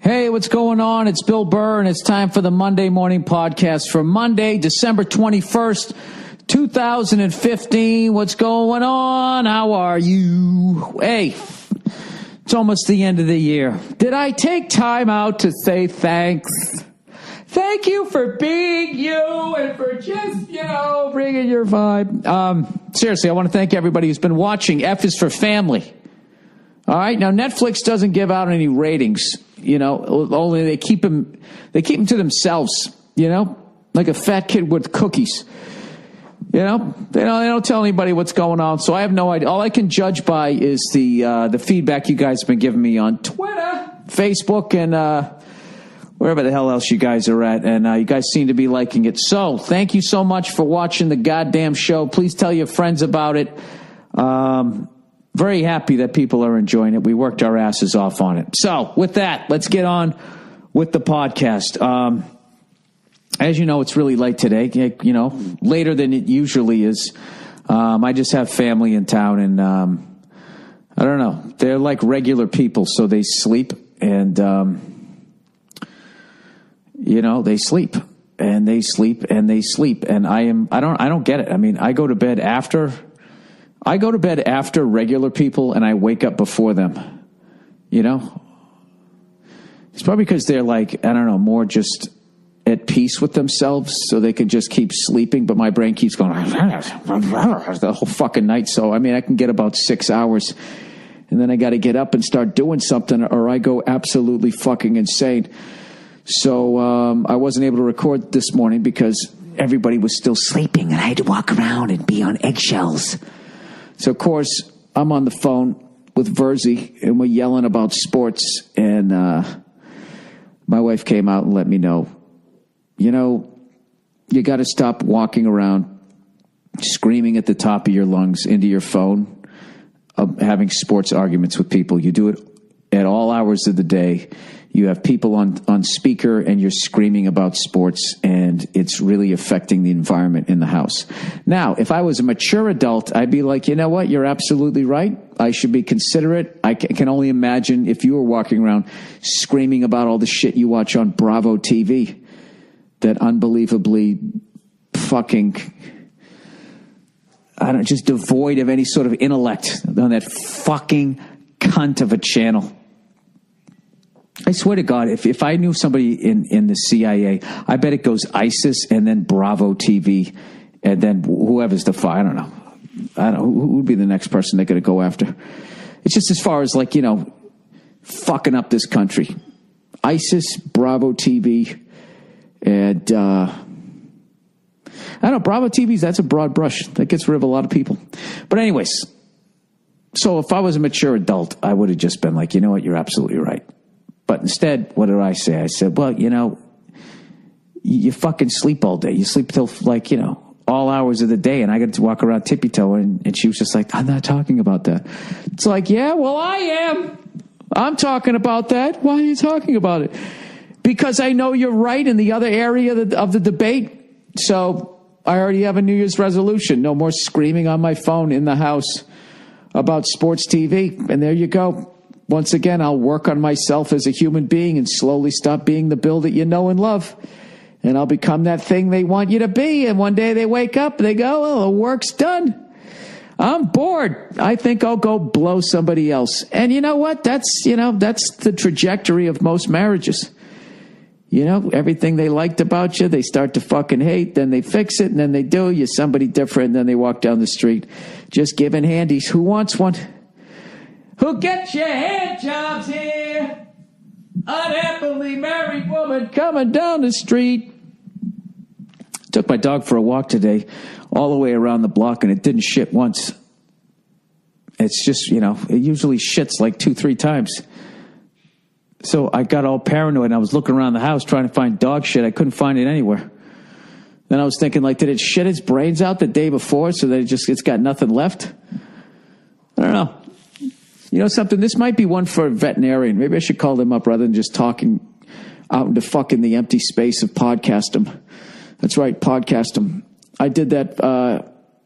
Hey, what's going on? It's Bill Burr, and it's time for the Monday Morning Podcast for Monday, December 21st, 2015. What's going on? How are you? Hey, it's almost the end of the year. Did I take time out to say thanks? Thank you for being you and for just, bringing your vibe. Seriously, I want to thank everybody who's been watching. F is for Family. All right, now Netflix doesn't give out any ratings. Only they keep them to themselves, like a fat kid with cookies. They don't tell anybody what's going on, so I have no idea. All I can judge by is the feedback you guys have been giving me on Twitter, Facebook, and wherever the hell else you guys are at, and you guys seem to be liking it. So thank you so much for watching the goddamn show. Please tell your friends about it. Very happy that people are enjoying it. We worked our asses off on it. So with that, let's get on with the podcast. As you know, it's really late today, later than it usually is. I just have family in town, and I don't know. They're like regular people, so they sleep, and they sleep, and they sleep, and they sleep, and I don't get it. I mean, I go to bed after regular people, and I wake up before them. It's probably because they're like, I don't know, more just at peace with themselves, so they can just keep sleeping. But my brain keeps going the whole fucking night. So, I mean, I can get about 6 hours, and then I got to get up and start doing something, or I go absolutely fucking insane. So I wasn't able to record this morning because everybody was still sleeping, and I had to walk around and be on eggshells. So, of course, I'm on the phone with Verzi, and we're yelling about sports, and my wife came out and let me know, you got to stop walking around screaming at the top of your lungs into your phone, having sports arguments with people. You do it at all hours of the day. You have people on speaker, and you're screaming about sports, and it's really affecting the environment in the house. Now, if I was a mature adult, I'd be like, you know what? You're absolutely right. I should be considerate. I can only imagine if you were walking around screaming about all the shit you watch on Bravo TV, that unbelievably fucking, just devoid of any sort of intellect on that fucking cunt of a channel. I swear to God, if I knew somebody in the CIA, I bet it goes ISIS and then Bravo TV and then whoever's the I don't know. Who would be the next person they're going to go after? It's just as far as fucking up this country. ISIS, Bravo TV, and I don't know, Bravo TV's, that's a broad brush. That gets rid of a lot of people. But anyways, so if I was a mature adult, I would have just been like, you know what, you're absolutely right. But instead, what did I say? I said, well, you fucking sleep all day. You sleep till all hours of the day, and I got to walk around tippy-toe. And she was just like, I'm not talking about that. It's like, yeah, well, I am. I'm talking about that. Why are you talking about it? Because I know you're right in the other area of the debate. So I already have a New Year's resolution. No more screaming on my phone in the house about sports TV. And there you go. Once again, I'll work on myself as a human being and slowly stop being the Bill that you know and love. And I'll become that thing they want you to be. And one day they wake up and they go, oh, the work's done. I'm bored. I think I'll go blow somebody else. And you know what? That's the trajectory of most marriages. Everything they liked about you, they start to fucking hate. Then they fix it, and then they do. You're somebody different, and then they walk down the street just giving handies. Who wants one? Who gets your hand jobs here? Unhappily married woman coming down the street. Took my dog for a walk today, all the way around the block, and it didn't shit once. It's just, it usually shits like 2-3 times. So I got all paranoid, and I was looking around the house trying to find dog shit. I couldn't find it anywhere. Then I was thinking, did it shit its brains out the day before so that it's got nothing left? I don't know. You know something? This might be one for a veterinarian. Maybe I should call them up rather than just talking out into fucking the empty space of podcast them. That's right, podcast them. I did that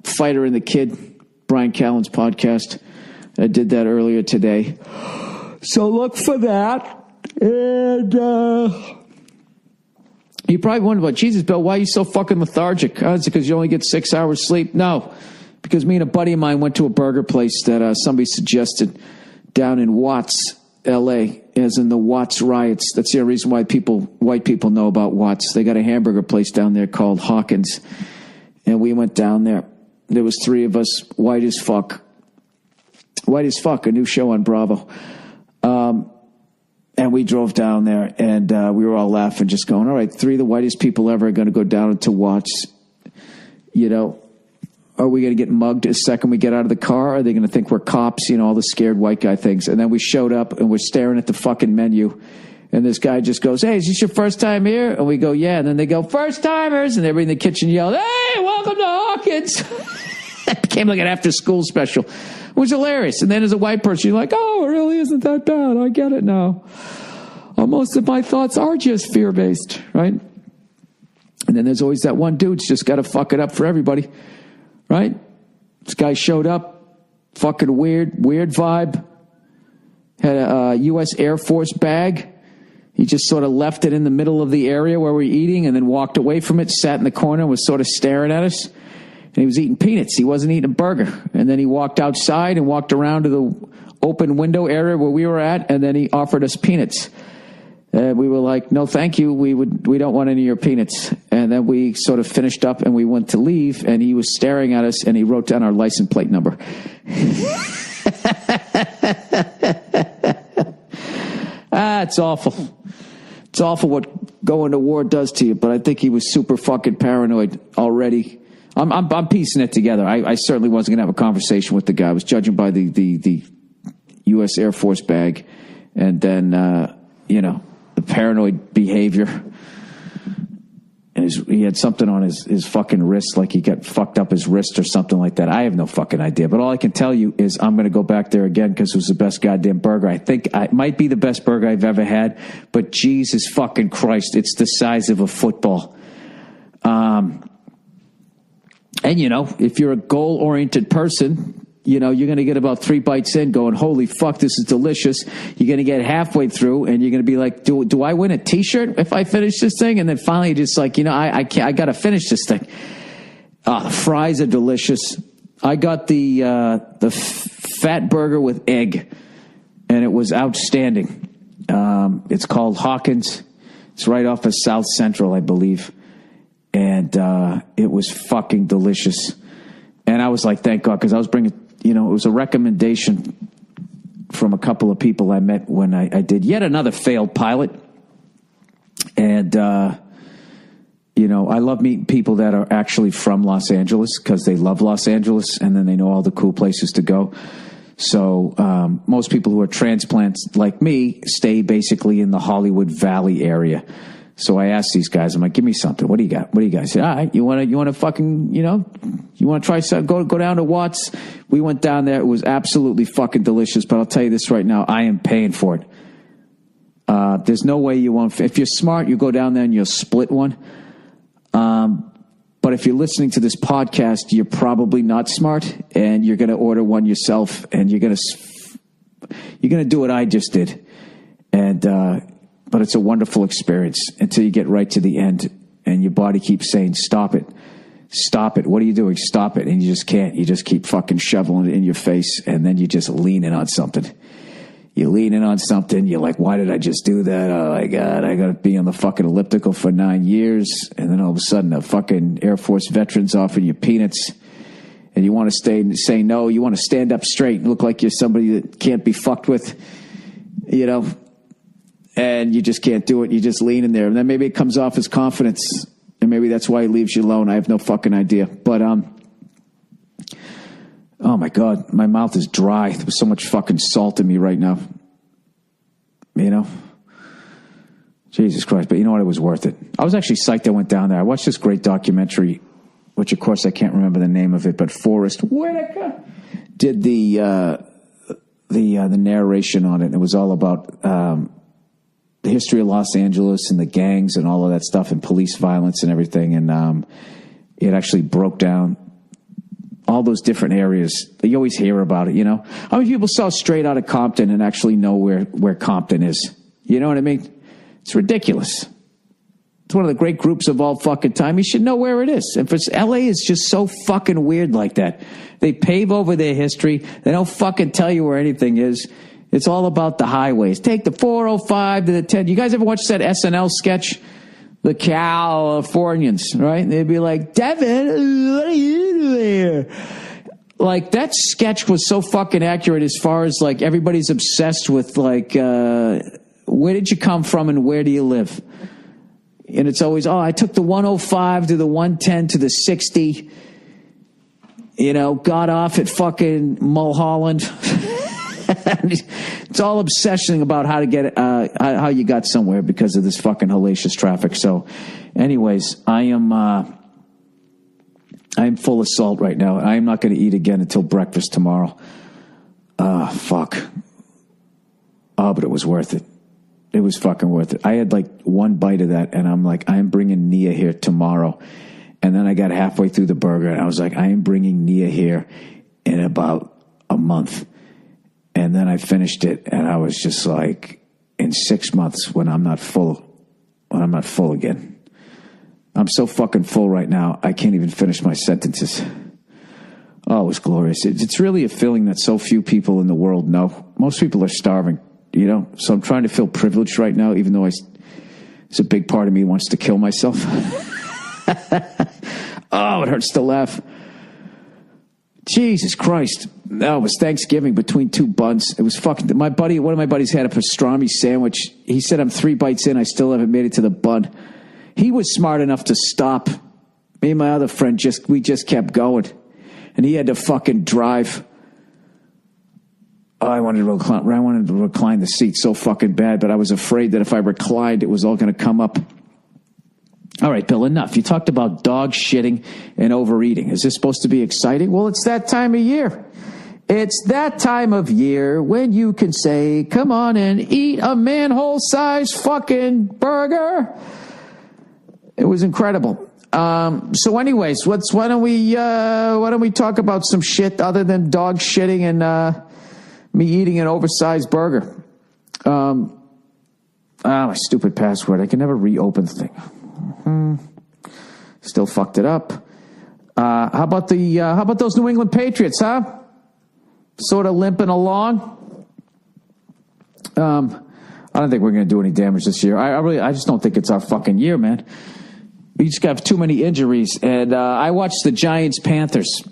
Fighter and the Kid, Brian Callen's podcast. I did that earlier today. So look for that. And you probably wonder, about Jesus, Bill, why are you so fucking lethargic? Oh, is it because you only get 6 hours sleep? No, because me and a buddy of mine went to a burger place that somebody suggested down in Watts, L.A., as in the Watts riots. That's the only reason why white people know about Watts. They got a hamburger place down there called Hawkins. And we went down there. There was 3 of us, white as fuck. White as fuck, a new show on Bravo. And we drove down there, and we were all laughing, just going, all right, 3 of the whitest people ever are going to go down into Watts. You know, are we going to get mugged the second we get out of the car? Are they going to think we're cops? You know, all the scared white guy things. And then we showed up, and we're staring at the fucking menu. And this guy just goes, hey, is this your first time here? And we go, yeah. And then they go, first timers. And everybody in the kitchen yelled, hey, welcome to Hawkins. It became like an after school special. It was hilarious. And then as a white person, you're like, oh, it really isn't that bad. I get it now. Most of my thoughts are just fear-based, right? And then there's always that one dude's just got to fuck it up for everybody, right? This guy showed up, fucking weird vibe, had a U.S. Air Force bag. He just sort of left it in the middle of the area where we're eating and then walked away from it, sat in the corner, and was sort of staring at us. And he was eating peanuts. He wasn't eating a burger. And then he walked outside and walked around to the open window area where we were at, and then he offered us peanuts. And we were like, no, thank you. We don't want any of your peanuts. And then we sort of finished up and we went to leave, and he was staring at us, and he wrote down our license plate number. It's awful. It's awful what going to war does to you, but I think he was super fucking paranoid already. I'm piecing it together. I certainly wasn't going to have a conversation with the guy. I was judging by the U.S. Air Force bag, and then, the paranoid behavior. And he had something on his fucking wrist, like he got fucked up his wrist or something like that. I have no fucking idea. But all I can tell you is I'm going to go back there again because it was the best goddamn burger. I think it might be the best burger I've ever had, but Jesus fucking Christ, it's the size of a football. And, if you're a goal-oriented person, you're going to get about 3 bites in going, holy fuck, this is delicious. You're going to get halfway through, and you're going to be like, do I win a T-shirt if I finish this thing? And then finally just like, I got to finish this thing. The fries are delicious. I got the fat burger with egg, and it was outstanding. It's called Hawkins. It's right off of South Central, I believe. And it was fucking delicious. And I was like, thank God, because I was bringing, it was a recommendation from a couple of people I met when I did yet another failed pilot. And, I love meeting people that are actually from Los Angeles because they love Los Angeles and then they know all the cool places to go. So most people who are transplants like me stay basically in the Hollywood Valley area. So I asked these guys, I'm like, give me something. What do you got? What do you guys say? All right, you want to fucking, you want to try something? Go down to Watts. We went down there. It was absolutely fucking delicious. But I'll tell you this right now, I am paying for it. There's no way you won't. If you're smart, you go down there and you'll split one. But if you're listening to this podcast, you're probably not smart, and you're going to order one yourself, and you're going to do what I just did, but it's a wonderful experience until you get right to the end, and your body keeps saying, "Stop it, stop it! What are you doing? Stop it!" And you just can't. You just keep fucking shoveling it in your face, and then you just lean in on something. You lean in on something, you're like, why did I just do that? Oh, my God, I got to be on the fucking elliptical for 9 years. And then all of a sudden, a fucking Air Force veteran's offering you peanuts. And you want to say no. You want to stand up straight and look like you're somebody that can't be fucked with, and you just can't do it. You just lean in there. And then maybe it comes off as confidence. And maybe that's why he leaves you alone. I have no fucking idea. But, oh, my God, my mouth is dry. There's so much fucking salt in me right now. Jesus Christ. But you know what? It was worth it. I was actually psyched I went down there. I watched this great documentary, which, of course, I can't remember the name of it, but Forrest Whitaker did the narration on it. And it was all about the history of Los Angeles and the gangs and all of that stuff and police violence and everything. And it actually broke down all those different areas. You always hear about it, How many people saw Straight Outta Compton and actually know where Compton is? You know what I mean? It's ridiculous. It's one of the great groups of all fucking time. You should know where it is. And for LA is just so fucking weird like that. They pave over their history. They don't fucking tell you where anything is. It's all about the highways. Take the 405 to the 10. You guys ever watch that SNL sketch? The Californians, right? They'd be like, Devin, what are you doing here? Like, that sketch was so fucking accurate as far as, like, everybody's obsessed with, like, where did you come from and where do you live? And it's always, I took the 105 to the 110 to the 60, got off at fucking Mulholland. It's all obsessing about how to get, how you got somewhere because of this fucking hellacious traffic. So anyways, I am full of salt right now. I am not going to eat again until breakfast tomorrow. Fuck. Oh, but it was worth it. It was fucking worth it. I had like one bite of that, and I'm like, I am bringing Nia here tomorrow. And then I got halfway through the burger, and I was like, I am bringing Nia here in about a month. And then I finished it, and I was just like, in 6 months, when I'm not full again. I'm so fucking full right now, I can't even finish my sentences. Oh, it was glorious. It's really a feeling that so few people in the world know. Most people are starving. So I'm trying to feel privileged right now, even though it's a big part of me wants to kill myself. Oh, it hurts to laugh. Jesus Christ. No, it was Thanksgiving between two buns. It was fucking, one of my buddies had a pastrami sandwich. He said, I'm 3 bites in. I still haven't made it to the bun. He was smart enough to stop. Me and my other friend, we just kept going. And he had to fucking drive. I wanted to recline the seat so fucking bad, but I was afraid that if I reclined, it was all going to come up. All right, Bill, enough. You talked about dog shitting and overeating. Is this supposed to be exciting? Well, it's that time of year. It's that time of year when you can say, come on and eat a manhole-sized fucking burger. It was incredible. So anyways, why don't we talk about some shit other than dog shitting and me eating an oversized burger. My stupid password. I can never reopen the thing. Still fucked it up. How about those New England Patriots, huh? Sort of limping along. I don't think we're going to do any damage this year. I just don't think it's our fucking year, man. We just got too many injuries. And I watched the Giants-Panthers.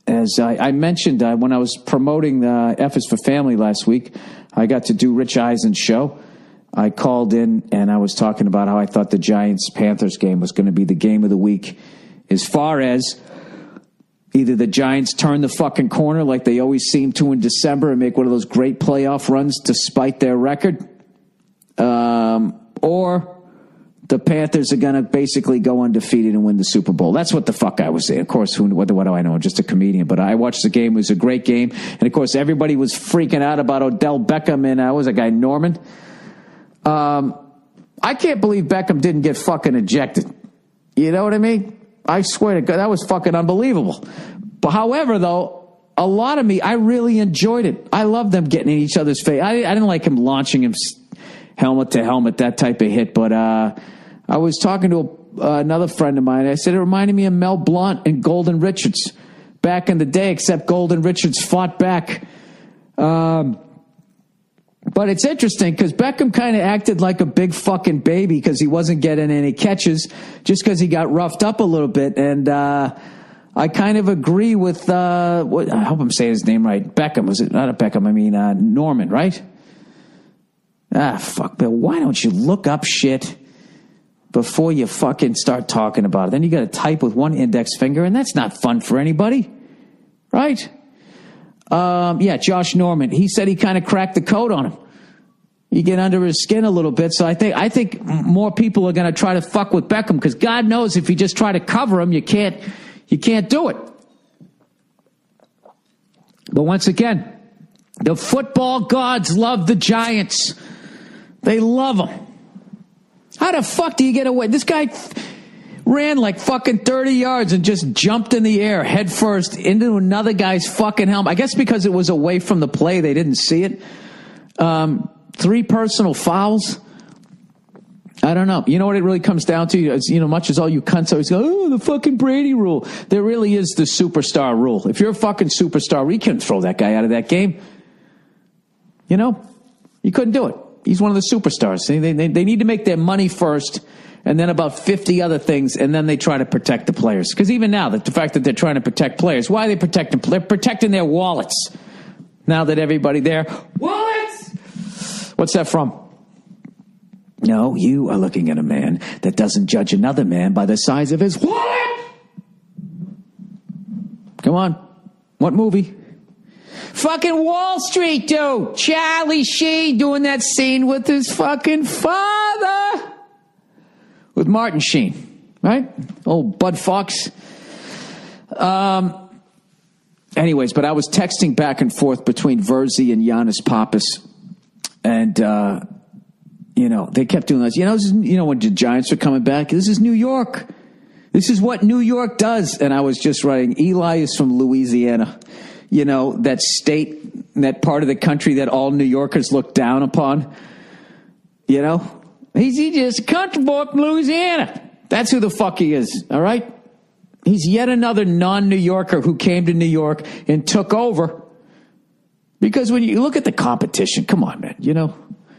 As I mentioned when I was promoting the F is for Family last week, I got to do Rich Eisen's show. I called in and I was talking about how I thought the Giants-Panthers game was going to be the game of the week as far as either the Giants turn the fucking corner like they always seem to in December and make one of those great playoff runs despite their record, or the Panthers are going to basically go undefeated and win the Super Bowl. That's what the fuck I was saying. Of course, what do I know? I'm just a comedian. But I watched the game. It was a great game. And, of course, everybody was freaking out about Odell Beckham and, what was that guy, Norman? I can't believe Beckham didn't get fucking ejected. You know what I mean? I swear to God, that was fucking unbelievable. But, however, though, a lot of me, I really enjoyed it. I love them getting in each other's face. I didn't like him launching him helmet to helmet, that type of hit. But I was talking to another friend of mine. I said it reminded me of Mel Blount and Golden Richards back in the day, except Golden Richards fought back. But it's interesting because Beckham kind of acted like a big fucking baby because he wasn't getting any catches just because he got roughed up a little bit. And I kind of agree with, I hope I'm saying his name right. Beckham, was it? Not a Beckham, I mean Norman, right? Fuck, Bill, why don't you look up shit before you fucking start talking about it? Then you got to type with one index finger, and that's not fun for anybody, right? Yeah, Josh Norman. He said he kind of cracked the code on him. You get under his skin a little bit. So I think more people are going to try to fuck with Beckham because God knows if you just try to cover him, you can't do it. But once again, the football gods love the Giants. They love them. How the fuck do you get away? This guy ran like fucking 30 yards and just jumped in the air head first into another guy's fucking helmet. I guess because it was away from the play, they didn't see it. 3 personal fouls. I don't know. You know what it really comes down to? As, much as all you cunts always go, oh, the fucking Brady rule. There really is the superstar rule. If you're a fucking superstar, we couldn't throw that guy out of that game. You couldn't do it. He's one of the superstars. They need to make their money first, and then about 50 other things, and then they try to protect the players. Because even now, the fact that they're trying to protect players, why are they protecting? They're protecting their wallets. Now that everybody there, wallets! What's that from? No, you are looking at a man that doesn't judge another man by the size of his wallet. Come on. What movie? Fucking Wall Street, dude. Charlie Sheen doing that scene with his fucking father. With Martin Sheen, right? Old Bud Fox. Anyways, but I was texting back and forth between Verzi and Giannis Pappas. And, they kept doing this. When the Giants are coming back, this is New York. This is what New York does. And I was just writing, Eli is from Louisiana. That state, that part of the country that all New Yorkers look down upon. He's just a country boy from Louisiana. That's who the fuck he is, all right? He's yet another non-New Yorker who came to New York and took over. Because when you look at the competition, come on, man,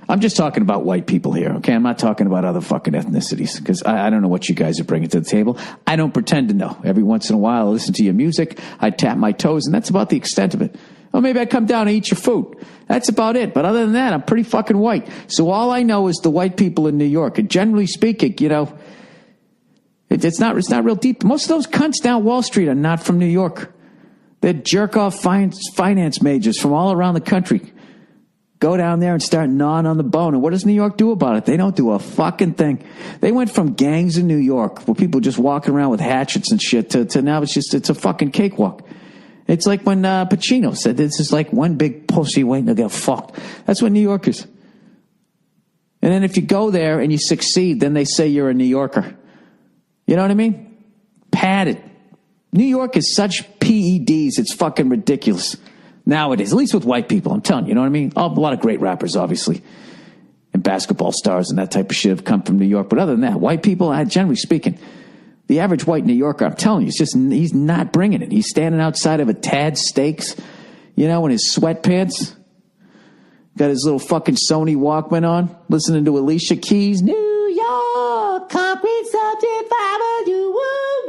I'm just talking about white people here, okay? I'm not talking about other fucking ethnicities, because I don't know what you guys are bringing to the table. I don't pretend to know. Every once in a while, I listen to your music, I tap my toes, and that's about the extent of it. Or maybe I come down and eat your food. That's about it. But other than that, I'm pretty fucking white. So all I know is the white people in New York. And generally speaking, it's not real deep. Most of those cunts down Wall Street are not from New York. They're jerk-off finance majors from all around the country. Go down there and start gnawing on the bone. And what does New York do about it? They don't do a fucking thing. They went from gangs in New York, where people just walking around with hatchets and shit, to now it's a fucking cakewalk. It's like when Pacino said, this is like one big pussy waiting to get fucked. That's what New York is. And then if you go there and you succeed, then they say you're a New Yorker. You know what I mean? Padded. New York is such PEDs, it's fucking ridiculous. Nowadays, at least with white people, I'm telling you, you know what I mean? A lot of great rappers, obviously, and basketball stars and that type of shit have come from New York. But other than that, white people, generally speaking, the average white New Yorker, I'm telling you, he's not bringing it. He's standing outside of a Tad Steaks, in his sweatpants. Got his little fucking Sony Walkman on, listening to Alicia Keys. New York, concrete subject, follow you,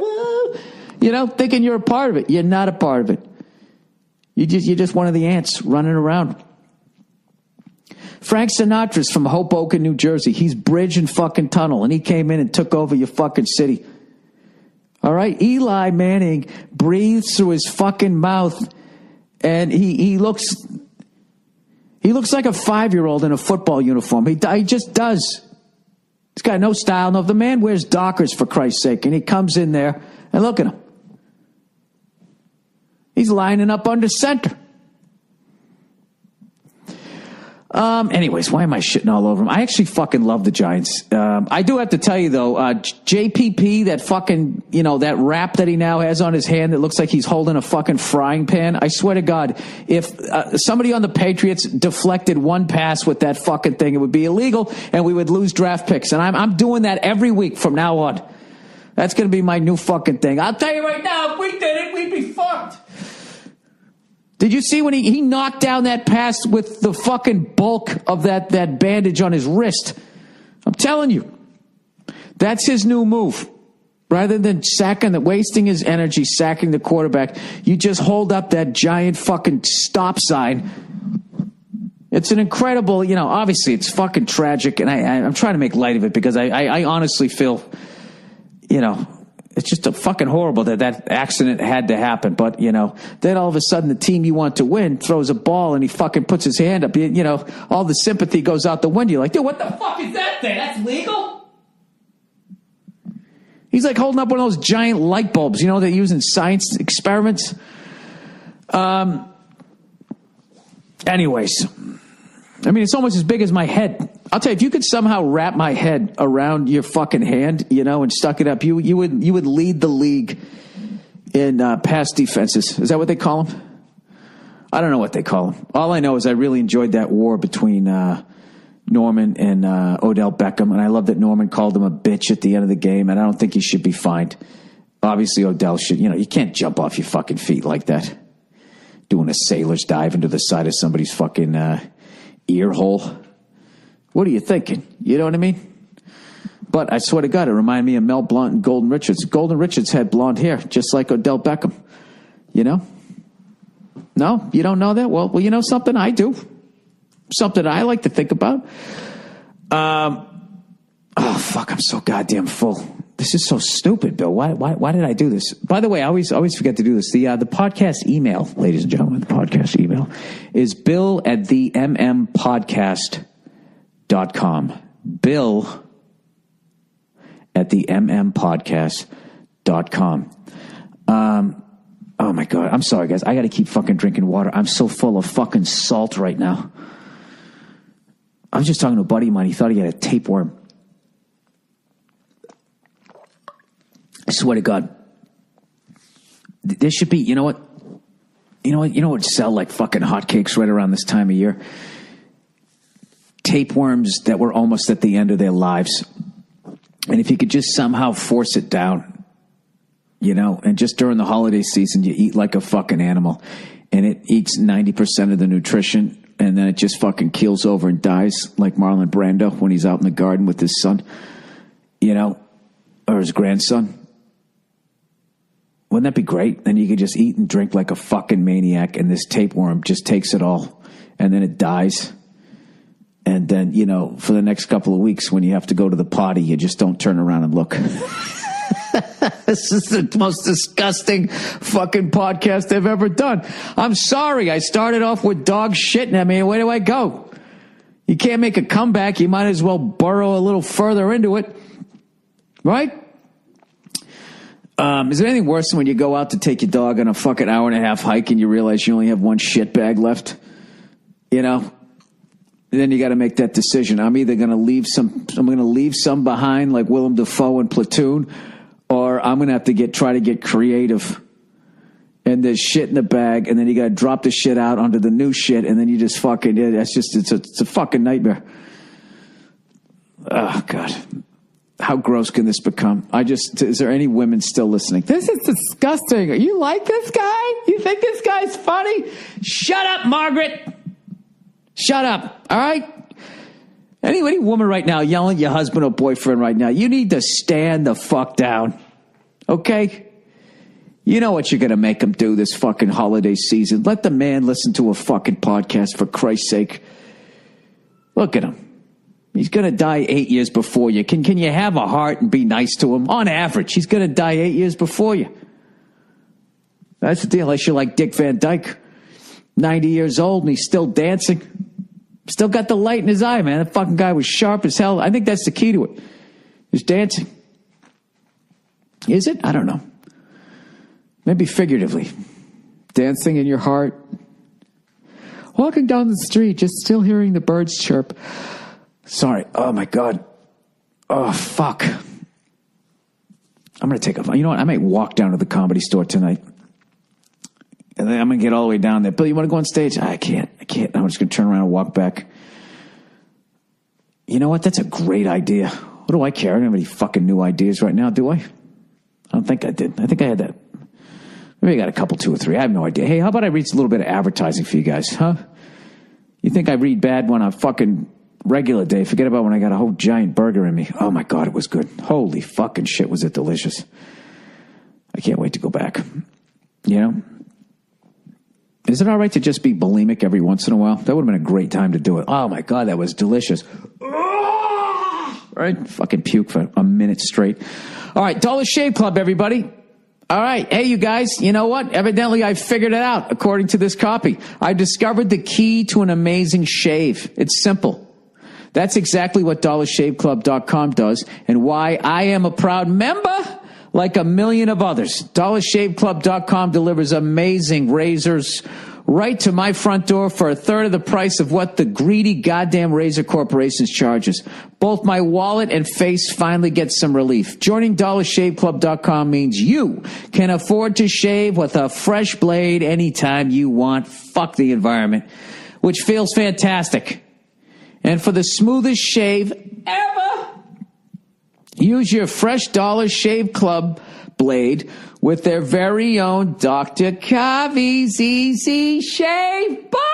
woo, woo. Thinking you're a part of it. You're not a part of it. You're just one of the ants running around. Frank Sinatra's from Hoboken, New Jersey. He's bridge and fucking tunnel, and he came in and took over your fucking city. All right? Eli Manning breathes through his fucking mouth, and he looks like a 5-year-old in a football uniform. He just does. He's got no style. No, the man wears Dockers, for Christ's sake, and he comes in there, and look at him. He's lining up under center. Anyways, why am I shitting all over him? I actually fucking love the Giants. I do have to tell you, though, JPP, that fucking, that wrap that he now has on his hand that looks like he's holding a fucking frying pan. I swear to God, if somebody on the Patriots deflected one pass with that fucking thing, it would be illegal and we would lose draft picks. And I'm doing that every week from now on. That's going to be my new fucking thing. I'll tell you right now, if we did it, we'd be fucked. Did you see when he knocked down that pass with the fucking bulk of that bandage on his wrist? I'm telling you. That's his new move. Rather than wasting his energy sacking the quarterback, you just hold up that giant fucking stop sign. It's an incredible, obviously it's fucking tragic, and I'm trying to make light of it because I honestly feel, it's just a fucking horrible that accident had to happen. But, then all of a sudden the team you want to win throws a ball and he fucking puts his hand up. All the sympathy goes out the window. You're like, dude, what the fuck is that thing? That's legal? He's like holding up one of those giant light bulbs, they use in science experiments. Anyways, it's almost as big as my head. I'll tell you, if you could somehow wrap my head around your fucking hand, and stuck it up, you would lead the league in pass defenses. Is that what they call them? I don't know what they call them. All I know is I really enjoyed that war between Norman and Odell Beckham, and I love that Norman called him a bitch at the end of the game, and I don't think he should be fined. Obviously, Odell should, you can't jump off your fucking feet like that. Doing a sailor's dive into the side of somebody's fucking ear hole. What are you thinking? You know what I mean? But I swear to God, it reminded me of Mel Blount and Golden Richards. Golden Richards had blonde hair, just like Odell Beckham. You know? No? You don't know that? Well, you know something? I do. Something I like to think about. Oh, fuck, I'm so goddamn full. This is so stupid, Bill. Why did I do this? By the way, I always forget to do this. The podcast email, ladies and gentlemen, the podcast email is bill@themmmpodcast.com. bill@themmmpodcast.com. Oh my God. I'm sorry, guys. I got to keep fucking drinking water. I'm so full of fucking salt right now. I was just talking to a buddy of mine. He thought he had a tapeworm. I swear to God. There should be, you know what would sell like fucking hotcakes right around this time of year? Tapeworms that were almost at the end of their lives. And if you could just somehow force it down, and just during the holiday season, you eat like a fucking animal and it eats 90% of the nutrition and then it just fucking keels over and dies like Marlon Brando when he's out in the garden with his son, or his grandson. Wouldn't that be great? Then you could just eat and drink like a fucking maniac and this tapeworm just takes it all and then it dies. And then, for the next couple of weeks when you have to go to the potty, you just don't turn around and look. This is the most disgusting fucking podcast I've ever done. I'm sorry. I started off with dog shit, and I mean, where do I go? You can't make a comeback. You might as well burrow a little further into it. Right? Is there anything worse than when you go out to take your dog on a fucking hour-and-a-half hike and you realize you only have one shit bag left? And then you got to make that decision. I'm either going to leave some behind like Willem Dafoe in Platoon, or I'm going to have to try to get creative. And there's shit in the bag, and then you got to drop the shit out onto the new shit, and then you just fucking, it's a fucking nightmare. Oh, God. How gross can this become? Is there any women still listening? This is disgusting. You like this guy? You think this guy's funny? Shut up, Margaret. Shut up. All right? Any woman right now yelling at your husband or boyfriend right now, you need to stand the fuck down. Okay? You know what you're going to make them do this fucking holiday season. Let the man listen to a fucking podcast, for Christ's sake. Look at him. He's going to die 8 years before you. Can you have a heart and be nice to him? On average, he's going to die 8 years before you. That's the deal. Unless you're like Dick Van Dyke, 90 years old, and he's still dancing. Still got the light in his eye, man. That fucking guy was sharp as hell. I think that's the key to it. Is dancing. Is it? I don't know. Maybe figuratively. Dancing in your heart. Walking down the street, just still hearing the birds chirp. Sorry. Oh, my God. Oh, fuck. I'm going to take a... You know what? I might walk down to the Comedy Store tonight. And then I'm going to get all the way down there. Bill, you want to go on stage? I can't. I'm just going to turn around and walk back. You know what? That's a great idea. What do I care? I don't have any fucking new ideas right now, do I? I don't think I did. I think I had that. Maybe I got a couple, 2 or 3. I have no idea. Hey, how about I read a little bit of advertising for you guys, huh? You think I read bad when I'm fucking regular day? Forget about when I got a whole giant burger in me. Oh, my God, it was good. Holy fucking shit, was it delicious. I can't wait to go back. Is it all right to just be bulimic every once in a while? That would have been a great time to do it. Oh, my God, that was delicious. Right? Fucking puke for a minute straight. All right, Dollar Shave Club, everybody. All right. Hey, you guys, you know what? Evidently, I figured it out, according to this copy. I discovered the key to an amazing shave. It's simple. That's exactly what DollarShaveClub.com does and why I am a proud member like a million of others. DollarShaveClub.com delivers amazing razors right to my front door for a third of the price of what the greedy goddamn razor corporations charges. Both my wallet and face finally get some relief. Joining DollarShaveClub.com means you can afford to shave with a fresh blade anytime you want. Fuck the environment, which feels fantastic. And for the smoothest shave ever, use your fresh Dollar Shave Club blade with their very own Dr. Kavi's Easy Shave Butter.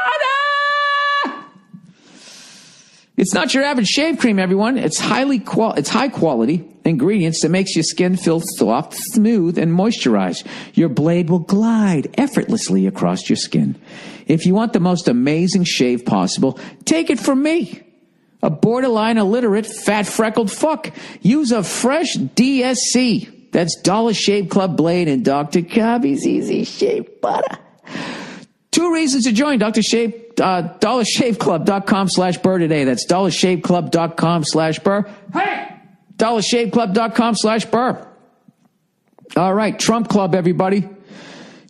It's not your average shave cream, everyone. It's high quality ingredients that makes your skin feel soft, smooth, and moisturized. Your blade will glide effortlessly across your skin. If you want the most amazing shave possible, take it from me, a borderline illiterate, fat, freckled fuck. Use a fresh DSC. That's Dollar Shave Club blade and Dr. Kavi's Easy Shave Butter. 2 reasons to join DollarShaveClub.com/Burr today. That's DollarShaveClub.com/Burr. Hey! DollarShaveClub.com/Burr. All right, Trump Club, everybody.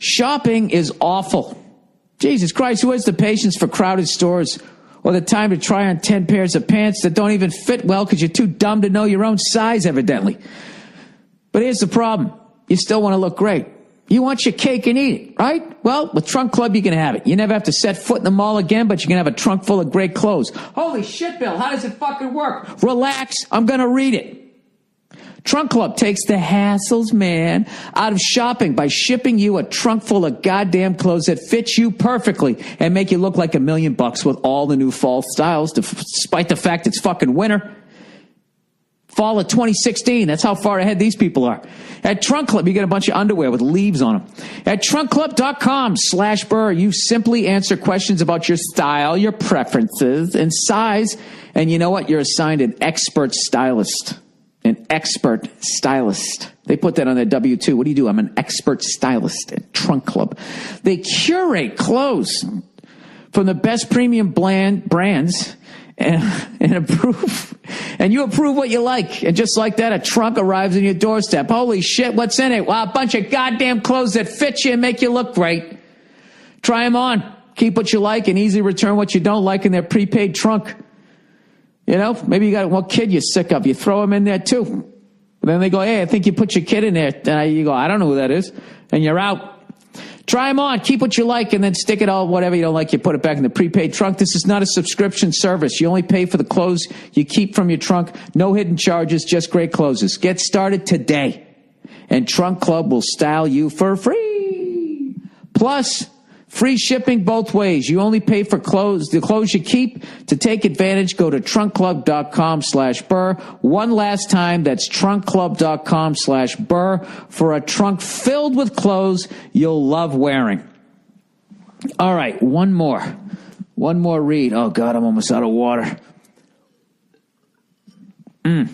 Shopping is awful. Jesus Christ, who has the patience for crowded stores or the time to try on 10 pairs of pants that don't even fit well because you're too dumb to know your own size, evidently? But here's the problem. You still want to look great. You want your cake and eat it, right? Well, with Trunk Club, you can have it. You never have to set foot in the mall again, but you can have a trunk full of great clothes. Holy shit, Bill, how does it fucking work? Relax, I'm going to read it. Trunk Club takes the hassles, man, out of shopping by shipping you a trunk full of goddamn clothes that fit you perfectly and make you look like $1 million with all the new fall styles, despite the fact it's fucking winter. Fall of 2016. That's how far ahead these people are. At Trunk Club, you get a bunch of underwear with leaves on them. At TrunkClub.com/Burr, you simply answer questions about your style, your preferences, and size. And you know what? You're assigned an expert stylist. An expert stylist. They put that on their W-2. What do? I'm an expert stylist at Trunk Club. They curate clothes from the best premium brands and approve. And you approve what you like. And just like that, a trunk arrives on your doorstep. Holy shit, what's in it? Well, a bunch of goddamn clothes that fit you and make you look great. Try them on. Keep what you like and easily return what you don't like in their prepaid trunk. You know, maybe you got one kid you're sick of. You throw them in there too. And then they go, hey, I think you put your kid in there. And you go, I don't know who that is. And you're out. Try them on, keep what you like, and then stick it all, whatever you don't like, you put it back in the prepaid trunk. This is not a subscription service. You only pay for the clothes you keep from your trunk. No hidden charges, just great clothes. Get started today, and Trunk Club will style you for free. Plus, free shipping both ways. You only pay for the clothes you keep. To take advantage, go to TrunkClub.com/Burr. One last time, that's TrunkClub.com/Burr for a trunk filled with clothes you'll love wearing. All right, one more read. Oh, God, I'm almost out of water. Oh,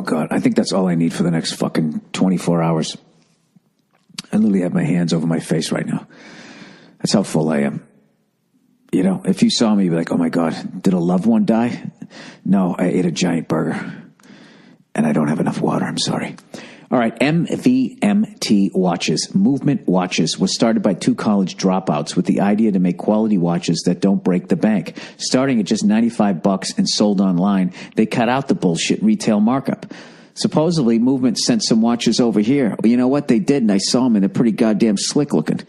God, I think that's all I need for the next fucking 24 hours. I literally have my hands over my face right now. That's how full I am. You know, if you saw me, you'd be like, oh my God, did a loved one die? No, I ate a giant burger. And I don't have enough water, I'm sorry. All right, MVMT watches, Movement Watches, was started by 2 college dropouts with the idea to make quality watches that don't break the bank. Starting at just $95 and sold online, they cut out the bullshit retail markup. Supposedly, Movement sent some watches over here. But you know what? They did, and I saw them, and they're pretty goddamn slick looking.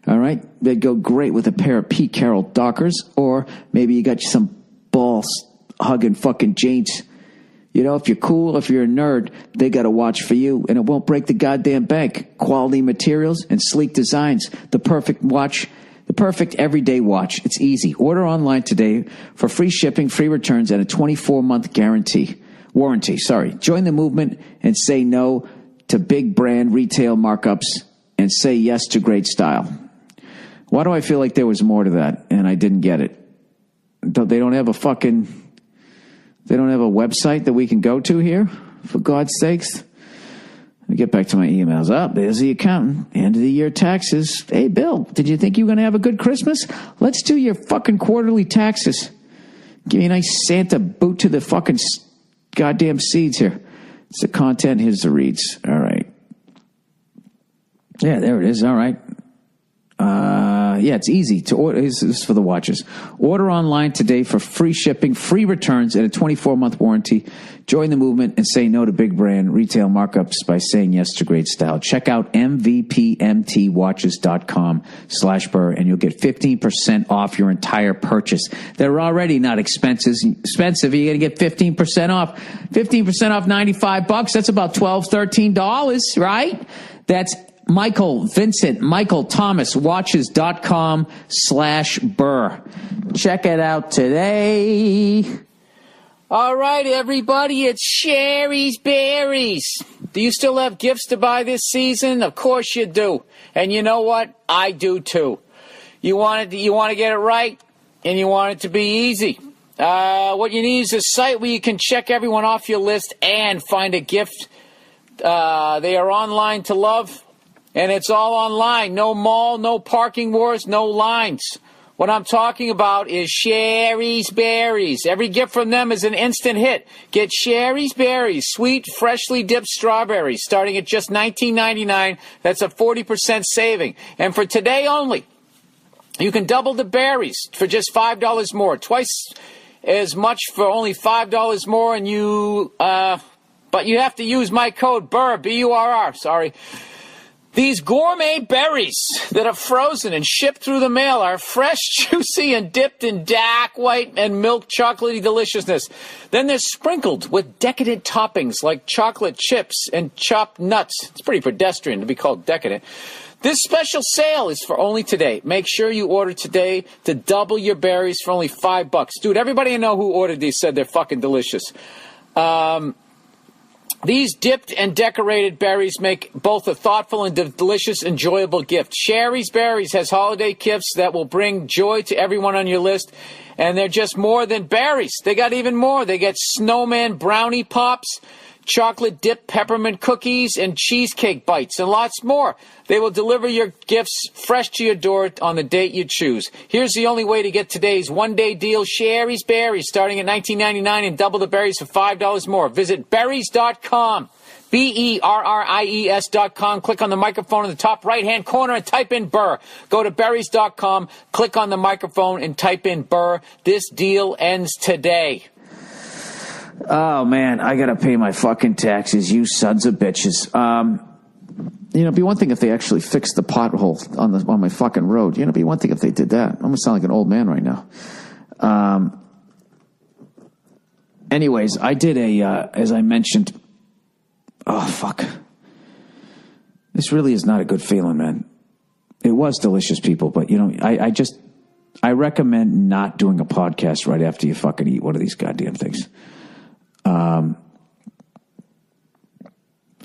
All right? They'd go great with a pair of Pete Carroll Dockers, or maybe you got some balls-hugging fucking jeans. You know, if you're cool, if you're a nerd, they got a watch for you, and it won't break the goddamn bank. Quality materials and sleek designs. The perfect watch. The perfect everyday watch. It's easy. Order online today for free shipping, free returns, and a 24-month warranty. Join the movement and say no to big brand retail markups and say yes to great style. Why do I feel like there was more to that and I didn't get it? They don't have a website that we can go to here, for God's sakes. Let me get back to my emails. There's the accountant. End of the year taxes. Hey, Bill, did you think you were going to have a good Christmas? Let's do your fucking quarterly taxes. Give you a nice Santa boot to the fucking goddamn seeds here. It's the content. Here's the reads. All right. Yeah, there it is. All right. Yeah, it's easy to order. This is for the watches. Order online today for free shipping, free returns, and a 24-month warranty. Join the movement and say no to big brand retail markups by saying yes to great style. Check out mvpmtwatches.com/Burr and you'll get 15% off your entire purchase. They're already not expensive. You're going to get 15% off. 15% off $95. That's about $12, $13, right? That's Michael, Vincent, Michael Thomas, watches.com/Burr. Check it out today. All right, everybody, it's Sherry's Berries. Do you still have gifts to buy this season? Of course you do. And you know what? I do too. You want to get it right, and you want it to be easy. What you need is a site where you can check everyone off your list and find a gift. They are online to love. And it's all online. No mall, no parking wars, no lines. What I'm talking about is Sherry's Berries. Every gift from them is an instant hit. Get Sherry's Berries, sweet, freshly dipped strawberries, starting at just $19.99. That's a 40% saving. And for today only, you can double the berries for just $5 more. Twice as much for only $5 more. And but you have to use my code Burr, B-U-R-R, sorry. These gourmet berries that are frozen and shipped through the mail are fresh, juicy, and dipped in dark white and milk chocolatey deliciousness. Then they're sprinkled with decadent toppings like chocolate chips and chopped nuts. It's pretty pedestrian to be called decadent. This special sale is for only today. Make sure you order today to double your berries for only $5. Dude, everybody I know who ordered these said they're fucking delicious. These dipped and decorated berries make both a thoughtful and delicious, enjoyable gift. Sherry's Berries has holiday gifts that will bring joy to everyone on your list, and they're just more than berries. They got even more. They get snowman brownie pops, chocolate dipped peppermint cookies, and cheesecake bites, and lots more. They will deliver your gifts fresh to your door on the date you choose. Here's the only way to get today's one-day deal, Sherry's Berries, starting at $19.99 and double the berries for $5 more. Visit berries.com, BERRIES.com. Click on the microphone in the top right-hand corner and type in Burr. Go to berries.com, click on the microphone and type in Burr. This deal ends today. Oh, man, I got to pay my fucking taxes, you sons of bitches. It'd be one thing if they actually fixed the pothole on my fucking road. It'd be one thing if they did that. I'm going to sound like an old man right now. Anyways, I did as I mentioned, oh, fuck. This really is not a good feeling, man. It was delicious, people, but, I recommend not doing a podcast right after you fucking eat one of these goddamn things.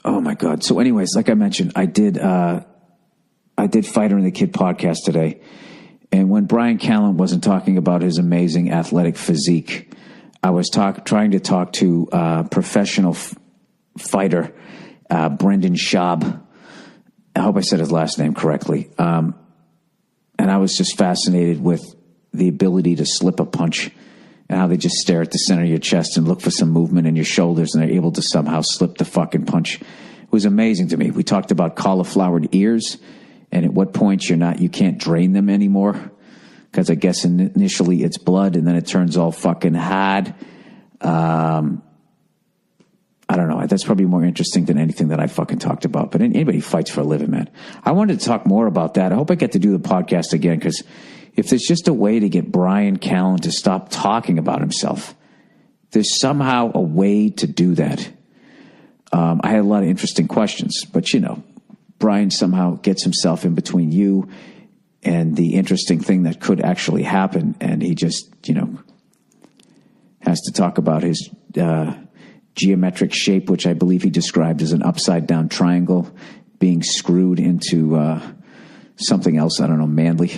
Oh my God. So anyways, like I mentioned, I did Fighter and the Kid podcast today. And when Brian Callen wasn't talking about his amazing athletic physique, I was trying to talk to professional fighter, Brendan Schaub. I hope I said his last name correctly. And I was just fascinated with the ability to slip a punch and how they just stare at the center of your chest and look for some movement in your shoulders, and they're able to somehow slip the fucking punch. It was amazing to me. We talked about cauliflowered ears and at what point you can't drain them anymore, because I guess initially it's blood and then it turns all fucking hard. I don't know. That's probably more interesting than anything that I fucking talked about. But anybody fights for a living, man. I wanted to talk more about that. I hope I get to do the podcast again, because if there's just a way to get Brian Callen to stop talking about himself, there's somehow a way to do that. I had a lot of interesting questions, but Brian somehow gets himself in between you and the interesting thing that could actually happen. And he just, has to talk about his geometric shape, which I believe he described as an upside down triangle being screwed into something else. I don't know, manly.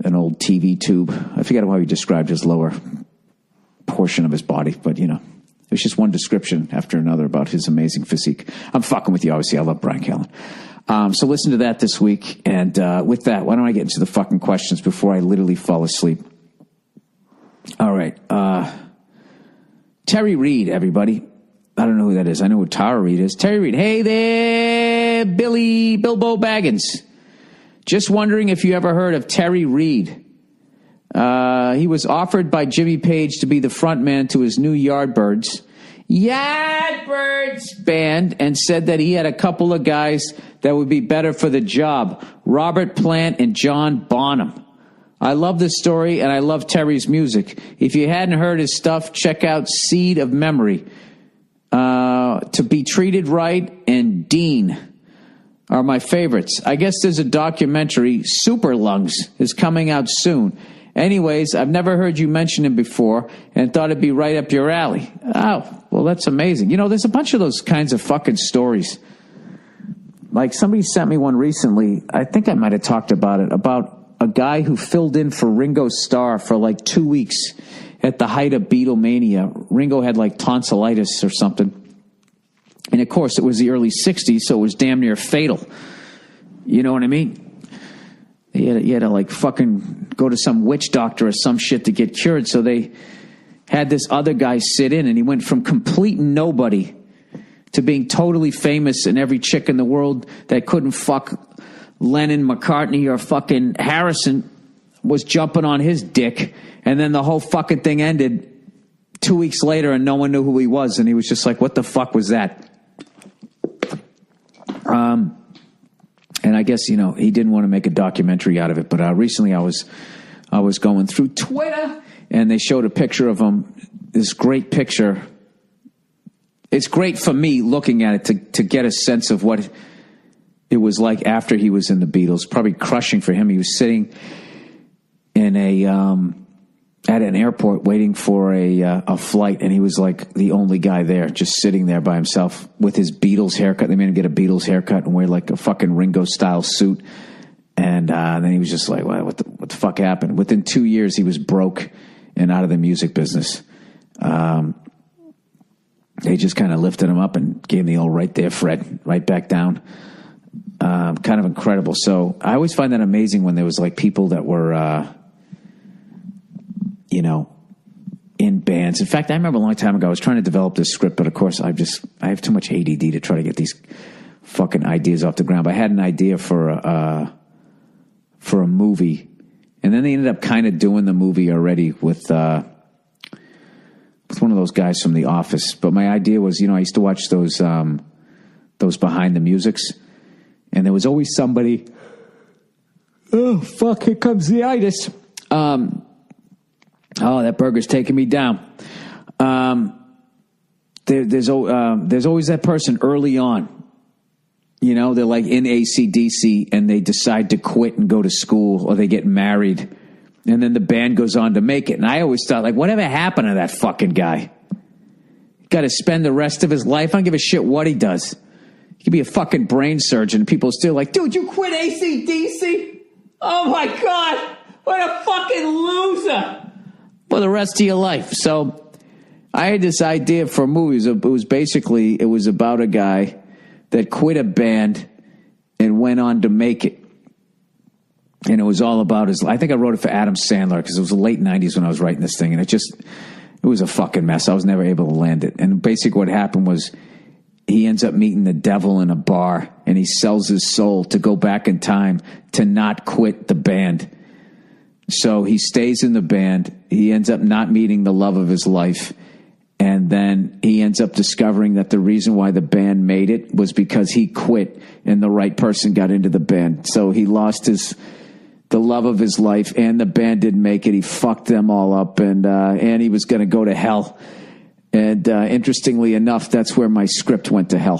An old TV tube. I forget how he described his lower portion of his body, but it was just one description after another about his amazing physique. I'm fucking with you, obviously. I love Brian Callen. So listen to that this week. And with that, why don't I get into the fucking questions before I literally fall asleep? All right. Terry Reed, everybody. I don't know who that is. I know who Tara Reid is. Terry Reid. Hey there, Bilbo Baggins. Just wondering if you ever heard of Terry Reid. He was offered by Jimmy Page to be the frontman to his new Yardbirds band, and said that he had a couple of guys that would be better for the job, Robert Plant and John Bonham. I love this story, and I love Terry's music. If you hadn't heard his stuff, check out Seed of Memory. To Be Treated Right and Dean are my favorites. I guess there's a documentary, Super Lungs, is coming out soon. Anyways, I've never heard you mention him before and thought it'd be right up your alley. Oh, well, that's amazing. You know, there's a bunch of those kinds of fucking stories. Like, somebody sent me one recently. I think I might have talked about it, about a guy who filled in for Ringo Starr for like 2 weeks at the height of Beatlemania. Ringo had like tonsillitis or something. And of course, it was the early 60s, so it was damn near fatal. You know what I mean? He had to like fucking go to some witch doctor or some shit to get cured. So they had this other guy sit in, and he went from complete nobody to being totally famous, and every chick in the world that couldn't fuck Lennon, McCartney, or fucking Harrison was jumping on his dick. And then the whole fucking thing ended 2 weeks later, and no one knew who he was. And he was just like, what the fuck was that? And I guess, you know, he didn't want to make a documentary out of it. But recently I was going through Twitter, and they showed a picture of him, this great picture. It's great for me looking at it to get a sense of what it was like after he was in the Beatles. Probably crushing for him. He was sitting in at an airport waiting for a flight, and he was like the only guy there, just sitting there by himself with his Beatles haircut. They made him get a Beatles haircut and wear like a fucking Ringo style suit. And then he was just like, what the fuck happened? Within 2 years, he was broke and out of the music business. They just kind of lifted him up and gave him the old right there, Fred, right back down. Kind of incredible. So I always find that amazing when there was like people that were, you know, in bands. In fact, I remember a long time ago, I was trying to develop this script, but of course I have too much ADD to try to get these fucking ideas off the ground. But I had an idea for a movie, and then they ended up kind of doing the movie already with one of those guys from The Office. But my idea was, you know, I used to watch those Behind the Musics, and there was always somebody, oh, fuck, here comes the itis. Oh, that burger's taking me down. There's always that person early on. You know, they're like in AC/DC, and they decide to quit and go to school, or they get married, and then the band goes on to make it. And I always thought, like, whatever happened to that fucking guy? Got to spend the rest of his life. I don't give a shit what he does. He could be a fucking brain surgeon. People are still like, dude, you quit AC/DC? Oh my God, what a fucking loser. For the rest of your life. So I had this idea for movies. It was about a guy that quit a band and went on to make it. And it was all about I think I wrote it for Adam Sandler, because it was the late 90s when I was writing this thing. And it was a fucking mess. I was never able to land it. And basically what happened was he ends up meeting the devil in a bar, and he sells his soul to go back in time to not quit the band. So he stays in the band. He ends up not meeting the love of his life. And then he ends up discovering that the reason why the band made it was because he quit and the right person got into the band. So he lost the love of his life, and the band didn't make it. He fucked them all up, and he was going to go to hell. And interestingly enough, that's where my script went to hell.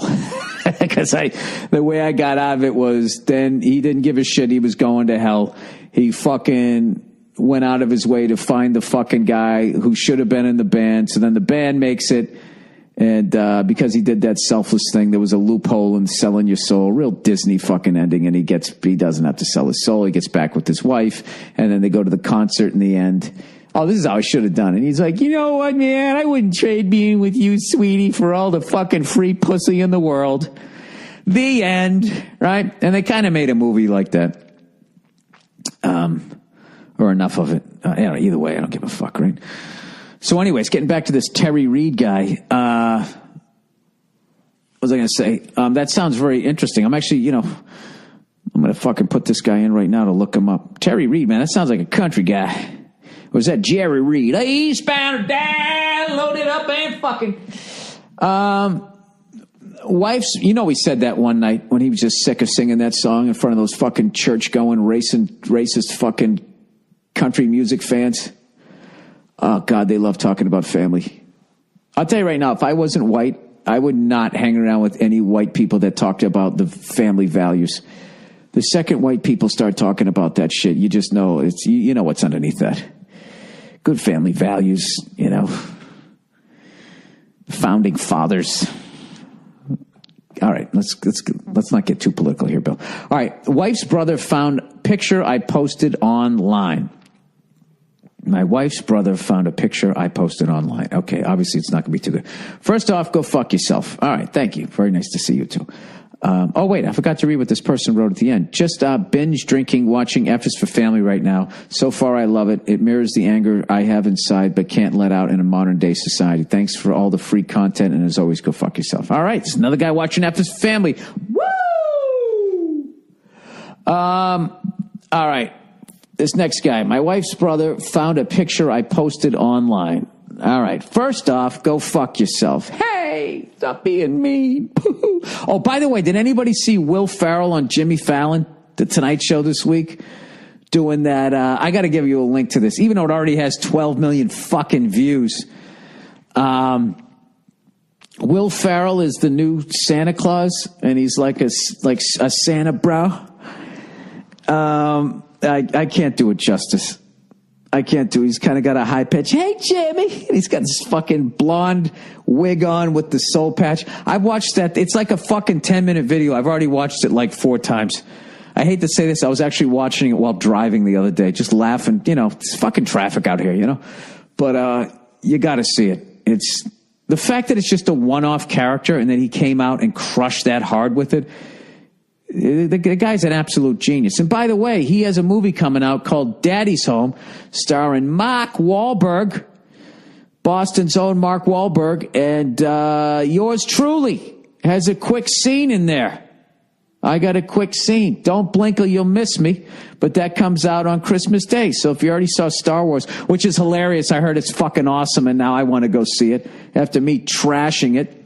Because the way I got out of it was, then he didn't give a shit. He was going to hell. He fucking went out of his way to find the fucking guy who should have been in the band. So then the band makes it. And because he did that selfless thing, there was a loophole in selling your soul. Real Disney fucking ending. And he doesn't have to sell his soul. He gets back with his wife. And then they go to the concert in the end. Oh, this is how I should have done it. And he's like, you know what, man? I wouldn't trade being with you, sweetie, for all the fucking free pussy in the world. The end, right? And they kind of made a movie like that. Or enough of it. Either way, I don't give a fuck, right? So anyways, getting back to this Terry Reid guy. What was I going to say? That sounds very interesting. I'm actually, you know, I'm going to fucking put this guy in right now to look him up. Terry Reid, man, that sounds like a country guy. Or was that Jerry Reid? Eastbound or down, loaded up and fucking. Wife's, he said that one night when he was just sick of singing that song in front of those fucking church-going, racist fucking country music fans. Oh, God, they love talking about family. I'll tell you right now, if I wasn't white, I would not hang around with any white people that talked about the family values. The second white people start talking about that shit, you just know you know what's underneath that. Good family values, founding fathers. All right, let's not get too political here, Bill. All right, wife's brother found picture I posted online. My wife's brother found a picture I posted online. Okay, obviously it's not going to be too good. First off, go fuck yourself. All right, thank you. Very nice to see you too. Oh, wait, I forgot to read what this person wrote at the end. Just binge drinking, watching F is for Family right now. So far, I love it. It mirrors the anger I have inside but can't let out in a modern-day society. Thanks for all the free content, and as always, go fuck yourself. All right, there's another guy watching F is for Family. Woo! All right, this next guy. My wife's brother found a picture I posted online. All right, first off, go fuck yourself. Hey, stop being mean. Oh, by the way, did anybody see Will Ferrell on Jimmy Fallon, the Tonight Show this week? Doing that, I got to give you a link to this, even though it already has 12 million fucking views. Will Ferrell is the new Santa Claus, and he's like a Santa bro. I can't do it justice. I can't do it. He's kind of got a high pitch. Hey, Jimmy. And he's got this fucking blonde wig on with the soul patch. I've watched that. It's like a fucking 10-minute video. I've already watched it like 4 times. I hate to say this. I was actually watching it while driving the other day, just laughing. It's fucking traffic out here, But you got to see it. It's the fact that it's just a one-off character and that he came out and crushed that hard with it. The guy's an absolute genius. And by the way, he has a movie coming out called Daddy's Home, starring Mark Wahlberg, Boston's own Mark Wahlberg, and yours truly has a quick scene in there. I got a quick scene. Don't blink or you'll miss me. But that comes out on Christmas Day. So if you already saw Star Wars, which is hilarious, I heard it's fucking awesome, and now I want to go see it after me trashing it.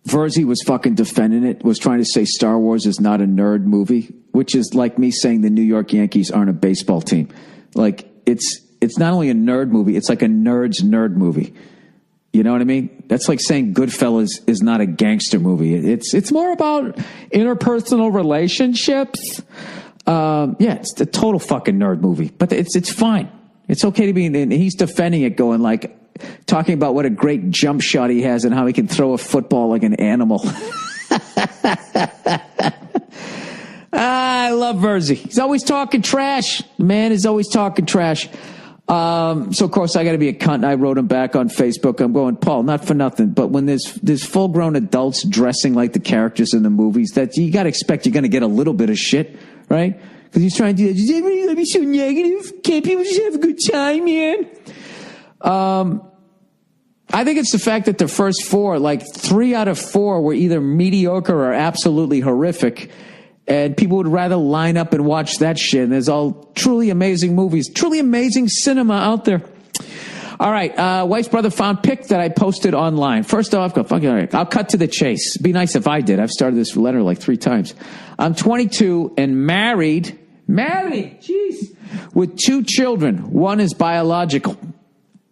Verzi was fucking defending it, was trying to say Star Wars is not a nerd movie, which is like me saying the New York Yankees aren't a baseball team. Like, it's not only a nerd movie, it's like a nerd's nerd movie. You know what I mean? That's like saying Goodfellas is not a gangster movie. It's more about interpersonal relationships. It's a total fucking nerd movie, but it's fine. It's okay to be, and he's defending it, going like, talking about what a great jump shot he has and how he can throw a football like an animal. I love Verzi. He's always talking trash. The man is always talking trash. So, of course, I got to be a cunt. I wrote him back on Facebook. I'm going, Paul, not for nothing, but when there's full-grown adults dressing like the characters in the movies, that you got to expect you're going to get a little bit of shit, right? Because he's trying to do that. Does everybody be so negative? Can't people just have a good time, man? I think it's the fact that the first 4, like 3 out of 4 were either mediocre or absolutely horrific. And people would rather line up and watch that shit. And there's all truly amazing movies, truly amazing cinema out there. All right. Wife's brother found pic that I posted online. First off, all right, I'll cut to the chase. It'd be nice if I did. I've started this letter like 3 times. I'm 22 and married, jeez, with 2 children. One is biological.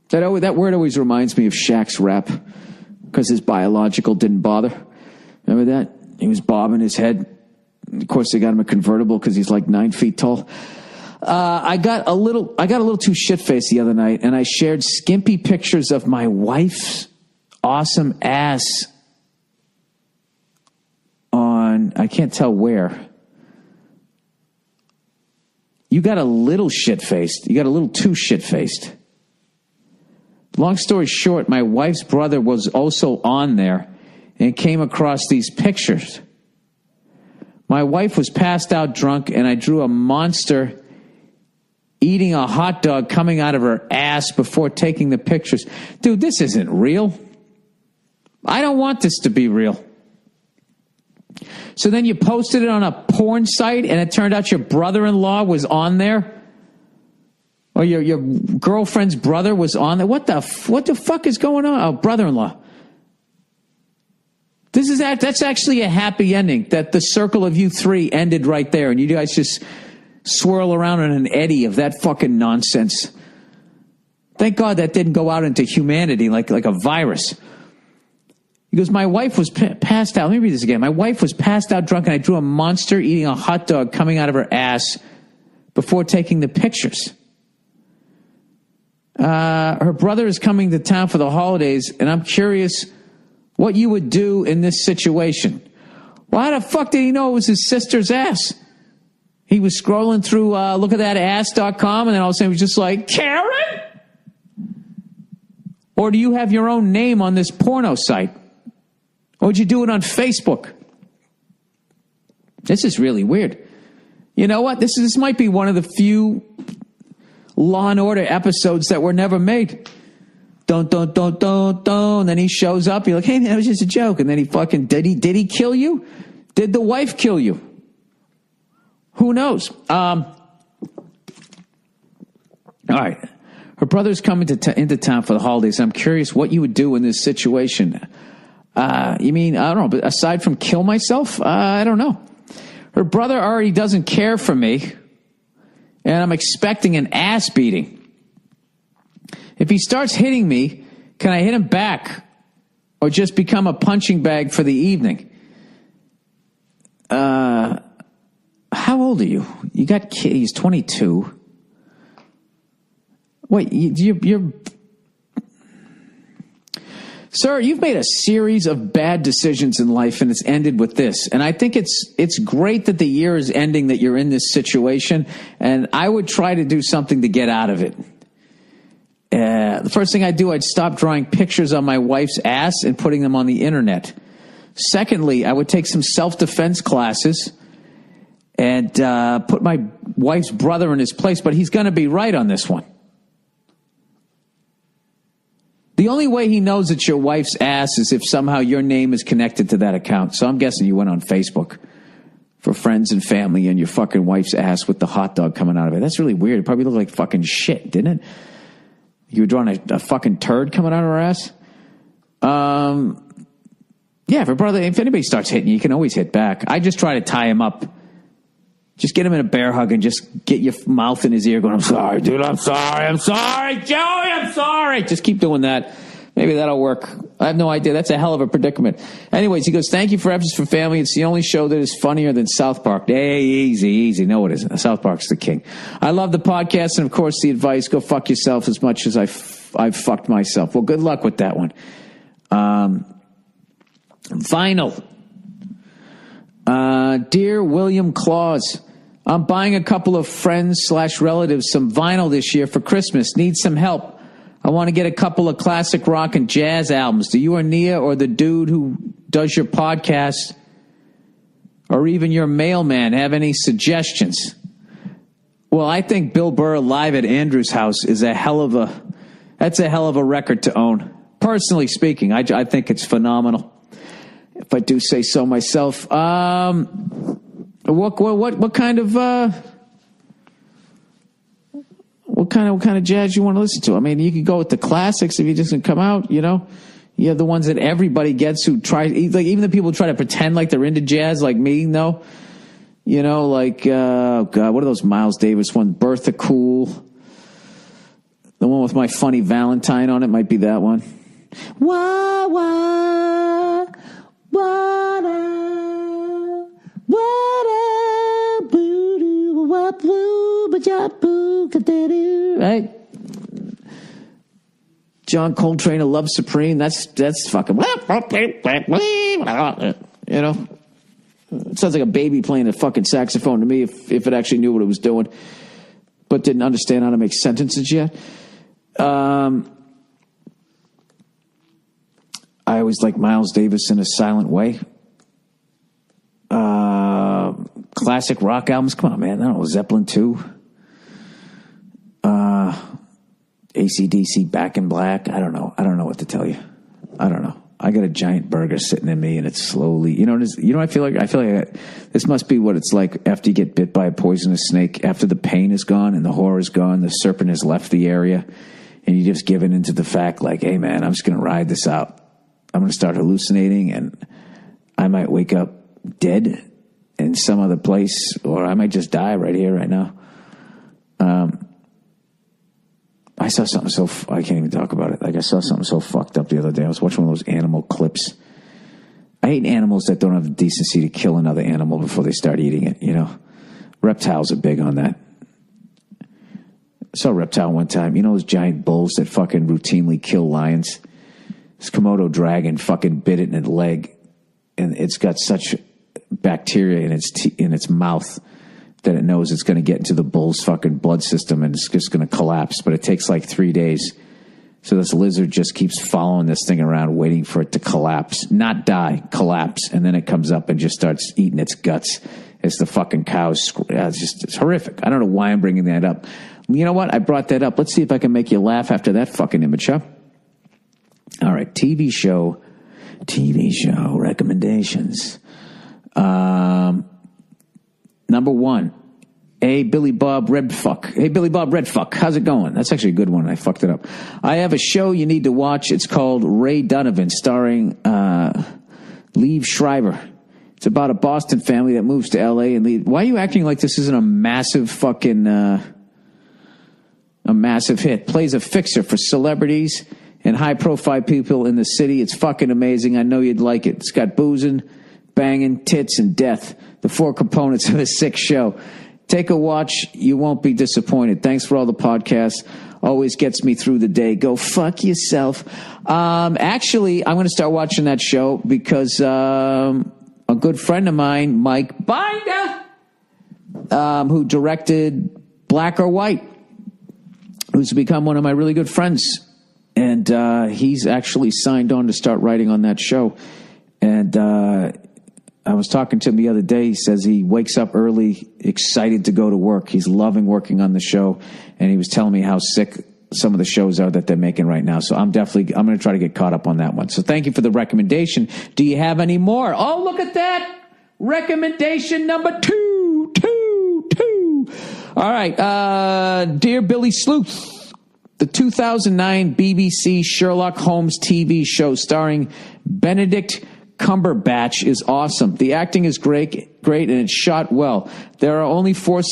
That word always reminds me of Shaq's rap, because his biological didn't bother. Remember that? He was bobbing his head. Of course, they got him a convertible because he's like 9 feet tall. I got a little too shit-faced the other night, and I shared skimpy pictures of my wife's awesome ass on, I can't tell where. You got a little shit-faced. You got a little too shit-faced. Long story short, my wife's brother was also on there and came across these pictures. My wife was passed out drunk, and I drew a monster eating a hot dog coming out of her ass before taking the pictures. Dude, this isn't real. I don't want this to be real. So then you posted it on a porn site, and it turned out your brother-in-law was on there? Or your girlfriend's brother was on there? What the fuck is going on? Oh, brother-in-law. That's actually a happy ending, that the circle of you three ended right there, and you guys just swirl around in an eddy of that fucking nonsense. Thank God that didn't go out into humanity like a virus. He goes, my wife was passed out. Let me read this again. My wife was passed out drunk, and I drew a monster eating a hot dog coming out of her ass before taking the pictures. Her brother is coming to town for the holidays, and I'm curious what you would do in this situation. Well, how the fuck did he know it was his sister's ass? He was scrolling through lookathatass.com, and then all of a sudden he was just like, Karen? Or do you have your own name on this porno site? Or would you do it on Facebook? This is really weird. You know what? This might be one of the few Law and Order episodes that were never made. Don't. And then he shows up. You're like, hey, man, that was just a joke. And then he fucking, did he kill you? Did the wife kill you? Who knows? All right. Her brother's coming into town for the holidays. I'm curious what you would do in this situation. You mean, I don't know, but aside from kill myself? I don't know. Her brother already doesn't care for me, and I'm expecting an ass beating. If he starts hitting me, can I hit him back or just become a punching bag for the evening? How old are you? You got kids. He's 22. Wait, you're... Sir, you've made a series of bad decisions in life, and it's ended with this. And I think it's great that the year is ending, that you're in this situation, and I would try to do something to get out of it. The first thing I'd do, I'd stop drawing pictures on my wife's ass and putting them on the internet. Secondly, I would take some self-defense classes and put my wife's brother in his place, but he's going to be right on this one. The only way he knows it's your wife's ass is if somehow your name is connected to that account. So I'm guessing you went on Facebook for friends and family and your fucking wife's ass with the hot dog coming out of it. That's really weird. It probably looked like fucking shit, didn't it? You were drawing a fucking turd coming out of her ass? Yeah, if anybody starts hitting you, you can always hit back. I just try to tie him up. Just get him in a bear hug and just get your mouth in his ear going, I'm sorry, dude, I'm sorry, Joey, I'm sorry. Just keep doing that. Maybe that'll work. I have no idea. That's a hell of a predicament. Anyways, he goes, thank you for Episodes for Family. It's the only show that is funnier than South Park. Hey, easy. No, it isn't. South Park's the king. I love the podcast and, of course, the advice. Go fuck yourself as much as I've fucked myself. Well, good luck with that one. Vinyl. Dear William Claus, I'm buying a couple of friends/relatives some vinyl this year for Christmas. Need some help. I want to get a couple of classic rock and jazz albums. Do you or Nia or the dude who does your podcast or even your mailman have any suggestions? Well, I think Bill Burr live at Andrew's house is a hell of a record to own. Personally speaking, I think it's phenomenal, if I do say so myself. What kind of jazz you want to listen to? I mean, you could go with the classics if you just come out, you know. You have the ones that everybody gets who try, like even the people who try to pretend like they're into jazz, like me, no. You know, like, oh God, what are those Miles Davis ones? Bertha Cool. The one with My Funny Valentine on it might be that one. Wah, wah, wah, right? John Coltrane of Love Supreme. That's fucking, you know. It sounds like a baby playing a fucking saxophone to me if it actually knew what it was doing, but didn't understand how to make sentences yet. I always like Miles Davis in a silent way. Classic rock albums. Come on, man. I don't know. Zeppelin 2. AC/DC Back in Black. I don't know what to tell you. I don't know. I got a giant burger sitting in me, and it's slowly, you know what I feel like? I feel like this must be what it's like after you get bit by a poisonous snake. After the pain is gone and the horror is gone, the serpent has left the area, and you just given into the fact like, hey man, I'm just going to ride this out. I'm going to start hallucinating, and I might wake up dead in some other place, or I might just die right here, right now. I saw something I can't even talk about it. Like, I saw something so fucked up the other day. I was watching one of those animal clips. I hate animals that don't have the decency to kill another animal before they start eating it, you know? Reptiles are big on that. I saw a reptile one time. You know those giant bulls that fucking routinely kill lions? This Komodo dragon fucking bit it in the leg, and it's got such bacteria in its mouth that it knows it's going to get into the bull's fucking blood system, and it's just going to collapse. But it takes like 3 days. So this lizard just keeps following this thing around, waiting for it to collapse. Not die, collapse. And then it comes up and just starts eating its guts as the fucking cows. It's horrific. I don't know why I'm bringing that up. You know what? I brought that up. Let's see if I can make you laugh after that fucking image, huh? All right, TV show recommendations. Number one, Hey Billy Bob Redfuck. How's it going? That's actually a good one. I fucked it up. I have a show you need to watch. It's called Ray Donovan, starring Liev Schreiber. It's about a Boston family that moves to L.A. and leave. Why are you acting like this isn't a massive fucking a massive hit? Plays a fixer for celebrities and high-profile people in the city. It's fucking amazing. I know you'd like it. It's got boozing, banging, tits, and death. The 4 components of a sick show. Take a watch. You won't be disappointed. Thanks for all the podcasts. Always gets me through the day. Go fuck yourself. Actually, I'm going to start watching that show because a good friend of mine, Mike Binder, who directed Black or White, who's become one of my really good friends. And he's actually signed on to start writing on that show. And I was talking to him the other day. He says he wakes up early, excited to go to work. He's loving working on the show. And he was telling me how sick some of the shows are that they're making right now. So I'm going to try to get caught up on that one. So thank you for the recommendation. Do you have any more? Oh, look at that. Recommendation number 2. All right. Dear Billy Sleuth. The 2009 BBC Sherlock Holmes TV show starring Benedict Cumberbatch is awesome. The acting is great, and it's shot well. There are only 4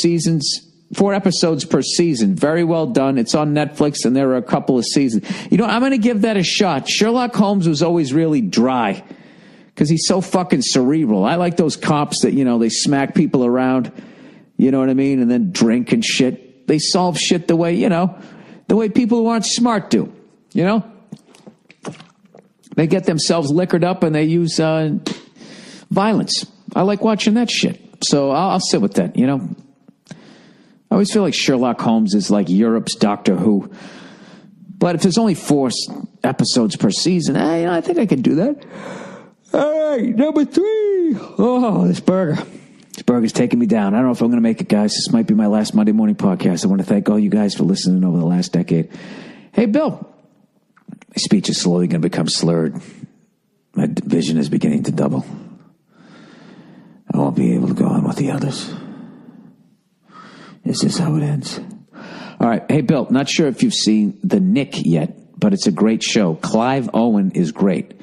episodes per season. Very well done. It's on Netflix, and there are a couple of seasons. You know, I'm going to give that a shot. Sherlock Holmes was always really dry because he's so fucking cerebral. I like those cops that, you know, they smack people around, you know what I mean, and then drink and shit. They solve shit the way, you know, the way people who aren't smart do, you know? They get themselves liquored up and they use violence. I like watching that shit. So I'll sit with that, you know? I always feel like Sherlock Holmes is like Europe's Doctor Who. But if there's only 4 episodes per season, I think I could do that. All right, number 3. Oh, this burger. This burger's taking me down. I don't know if I'm going to make it, guys. This might be my last Monday morning podcast. I want to thank all you guys for listening over the last decade. Hey, Bill. My speech is slowly going to become slurred. My vision is beginning to double. I won't be able to go on with the others. This is how it ends. All right. Hey, Bill, not sure if you've seen The Nick yet, but it's a great show. Clive Owen is great.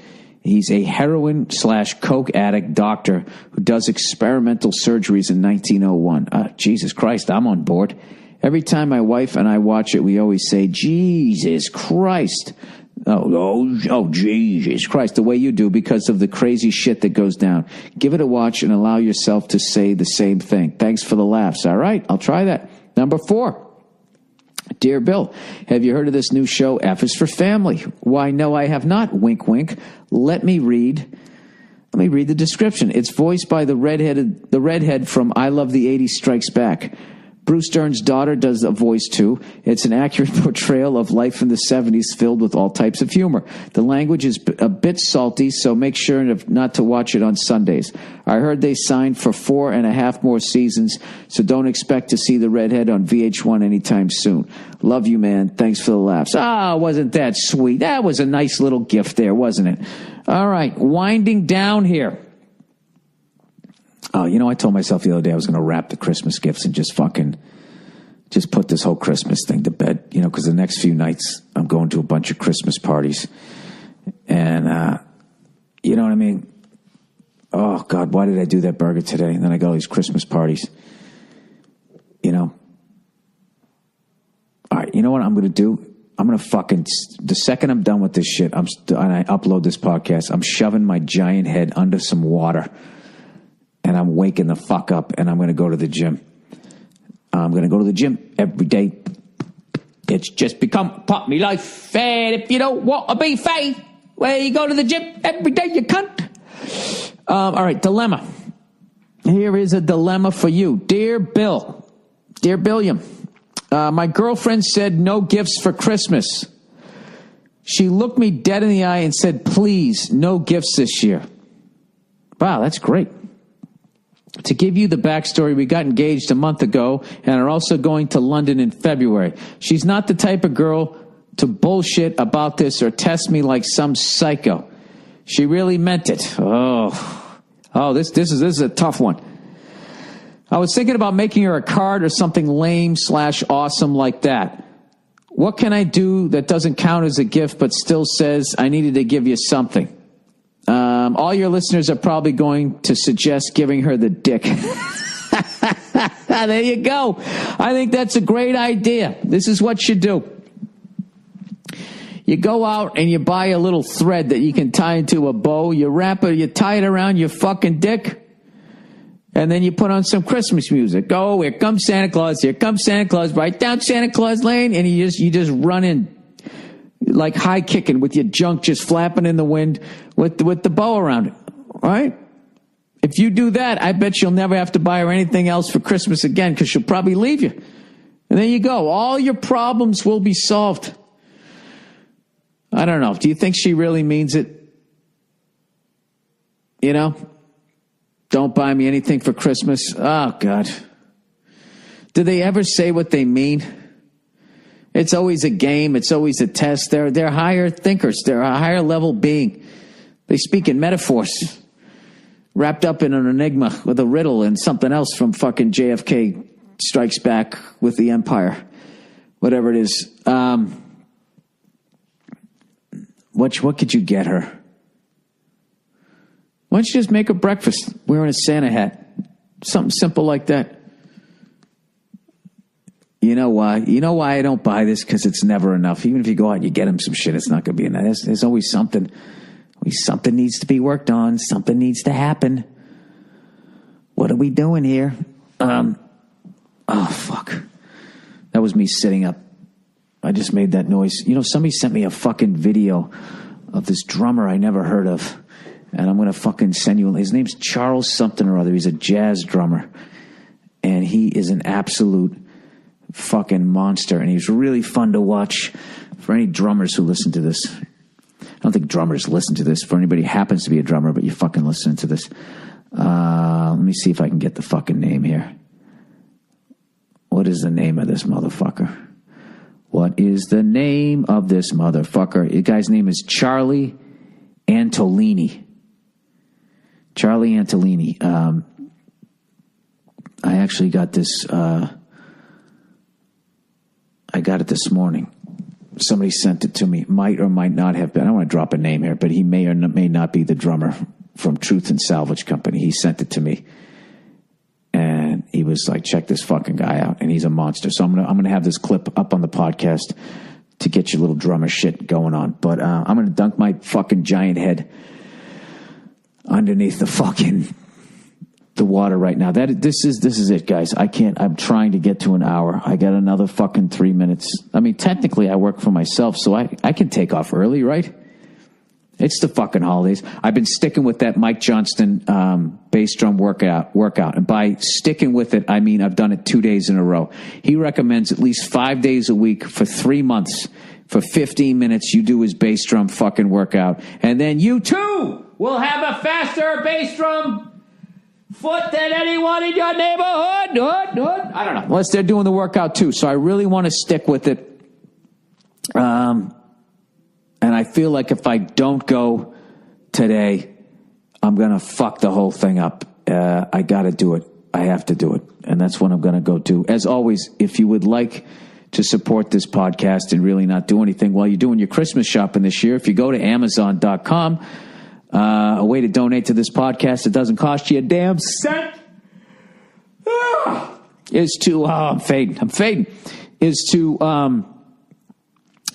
He's a heroin/coke addict doctor who does experimental surgeries in 1901. Jesus Christ, I'm on board. Every time my wife and I watch it, we always say, Jesus Christ. Oh, Jesus Christ, the way you do because of the crazy shit that goes down. Give it a watch and allow yourself to say the same thing. Thanks for the laughs. All right, I'll try that. Number 4. Dear Bill, have you heard of this new show, F is for Family? Why, no, I have not. Wink, wink. Let me read the description. It's voiced by the redhead from I Love the 80s Strikes Back. Bruce Dern's daughter does a voice too. It's an accurate portrayal of life in the 70s filled with all types of humor. The language is a bit salty, so make sure not to watch it on Sundays. I heard they signed for 4.5 more seasons, so don't expect to see the redhead on VH1 anytime soon. Love you, man. Thanks for the laughs. Wasn't that sweet? That was a nice little gift there, wasn't it? All right, winding down here. Oh, I told myself the other day I was going to wrap the Christmas gifts and just put this whole Christmas thing to bed, because the next few nights I'm going to a bunch of Christmas parties. And, you know what I mean? Oh, God, why did I do that burger today? And then I got all these Christmas parties. All right, you know what I'm going to do? I'm going to the second I'm done with this shit, and I upload this podcast, I'm shoving my giant head under some water, and I'm waking the fuck up, and I'm going to go to the gym. I'm going to go to the gym every day. It's just become part of my life. And if you don't want to be fat, well, you go to the gym every day, you cunt. All right, dilemma. Here is a dilemma for you. Dear Bill, Dear Billiam, my girlfriend said no gifts for Christmas. She looked me dead in the eye and said, please, no gifts this year. Wow, that's great. To give you the backstory, we got engaged a month ago and are also going to London in February. She's not the type of girl to bullshit about this or test me like some psycho. She really meant it. This is a tough one. I was thinking about making her a card or something lame/awesome like that. What can I do that doesn't count as a gift but still says I needed to give you something? All your listeners are probably going to suggest giving her the dick. There you go. I think that's a great idea. This is what you do. You go out and you buy a little thread that you can tie into a bow. You wrap it, you tie it around your fucking dick. And then you put on some Christmas music. Oh, here comes Santa Claus. Here comes Santa Claus. Right down Santa Claus Lane. And you just run in like high kicking with your junk just flapping in the wind with the bow around it. All right? If you do that, I bet you'll never have to buy her anything else for Christmas again because she'll probably leave you. And there you go. All your problems will be solved. I don't know. Do you think she really means it? Don't buy me anything for Christmas. Oh, God. Do they ever say what they mean? It's always a game. It's always a test. They're higher thinkers. They're a higher level being. They speak in metaphors wrapped up in an enigma with a riddle and something else from fucking JFK Strikes Back with the Empire. Whatever it is. What could you get her? Why don't you just make her breakfast wearing a Santa hat? Something simple like that. You know why? You know why I don't buy this? Because it's never enough. Even if you go out and you get him some shit, it's not going to be enough. There's always something. Something needs to be worked on. Something needs to happen. What are we doing here? Oh, fuck. That was me sitting up. I just made that noise. Somebody sent me a fucking video of this drummer I never heard of. And I'm going to fucking send you. His name's Charles something or other. He's a jazz drummer. And he is an absolute fucking monster. And he's really fun to watch for any drummers who listen to this. I don't think drummers listen to this. For anybody who happens to be a drummer, but you fucking listen to this. Let me see if I can get the fucking name here. What is the name of this motherfucker? What is the name of this motherfucker? The guy's name is Charlie Antolini. Charlie Antolini. I actually got this. I got it this morning. Somebody sent it to me. Might or might not have been. I don't want to drop a name here, but he may or may not be the drummer from Truth and Salvage Company. He sent it to me. And he was like, check this fucking guy out. And he's a monster. So I'm gonna have this clip up on the podcast to get your little drummer shit going on. But I'm going to dunk my fucking giant head underneath the water right now. This is it, guys. I'm trying to get to an hour. I got another fucking 3 minutes. I mean, technically I work for myself, so I can take off early, right? It's the fucking holidays. I've been sticking with that Mike Johnston bass drum workout. And by sticking with it, I mean I've done it 2 days in a row. He recommends at least 5 days a week for 3 months. For 15 minutes, you do his bass drum fucking workout. And then you, too, will have a faster bass drum foot than anyone in your neighborhood. I don't know. Unless they're doing the workout, too. So I really want to stick with it. And I feel like if I don't go, today, I'm going to fuck the whole thing up. I got to do it. I have to do it. And that's what I'm going to go do. As always, if you would like to support this podcast and really not do anything while you're doing your Christmas shopping this year, if you go to Amazon.com, a way to donate to this podcast that doesn't cost you a damn cent is to, I'm fading, is to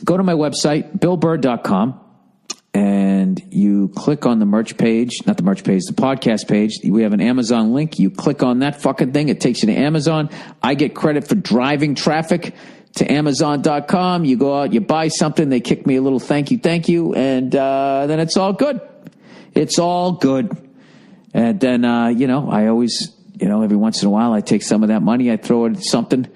go to my website, BillBurr.com, and you click on the merch page, not the merch page, the podcast page. We have an Amazon link. You click on that fucking thing. It takes you to Amazon. I get credit for driving traffic to Amazon.com. You go out, you buy something. They kick me a little thank you. And then it's all good. It's all good. And then, I always, every once in a while I take some of that money. I throw it at something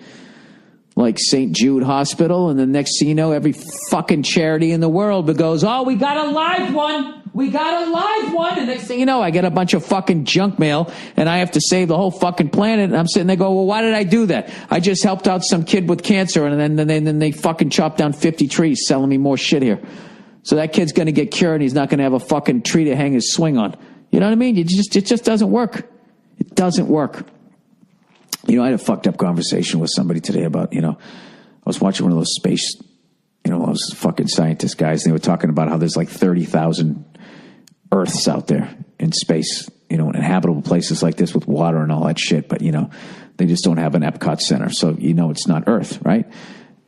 like St. Jude Hospital, and the next thing you know, every fucking charity in the world goes, oh, we got a live one. We got a live one. And next thing you know, I get a bunch of fucking junk mail, and I have to save the whole fucking planet. And I'm sitting there going, well, why did I do that? I just helped out some kid with cancer, and then they fucking chopped down 50 trees selling me more shit here. So that kid's going to get cured, and he's not going to have a fucking tree to hang his swing on. You know what I mean? It just doesn't work. It doesn't work. I had a fucked up conversation with somebody today about, I was watching one of those space, those fucking scientist guys, and they were talking about how there's like 30,000 Earths out there in space, inhabitable places like this with water and all that shit, but, they just don't have an Epcot Center, so it's not Earth, right?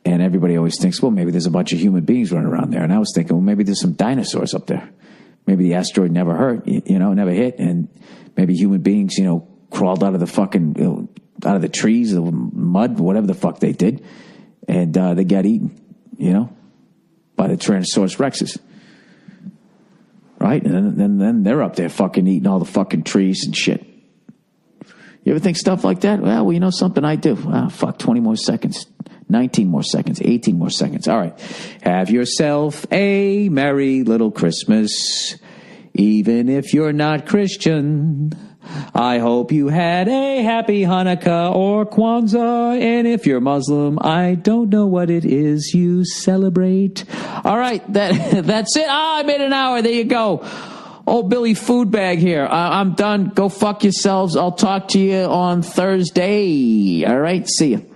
And everybody always thinks, well, maybe there's a bunch of human beings running around there, and I was thinking, well, maybe there's some dinosaurs up there. Maybe the asteroid never hurt, never hit, and maybe human beings, crawled out of the fucking... out of the trees, the mud, whatever the fuck they did, and they got eaten, by the Tyrannosaurus Rexes, right? And then they're up there fucking eating all the fucking trees and shit. You ever think stuff like that? Well, something I do. 20 more seconds, 19 more seconds, 18 more seconds. All right. Have yourself a merry little Christmas, even if you're not Christian. I hope you had a happy Hanukkah or Kwanzaa, and if you're Muslim, I don't know what it is you celebrate. All right, that's it. I made an hour. There you go. Old Billy Foodbag here. I'm done. Go fuck yourselves. I'll talk to you on Thursday. All right, see you.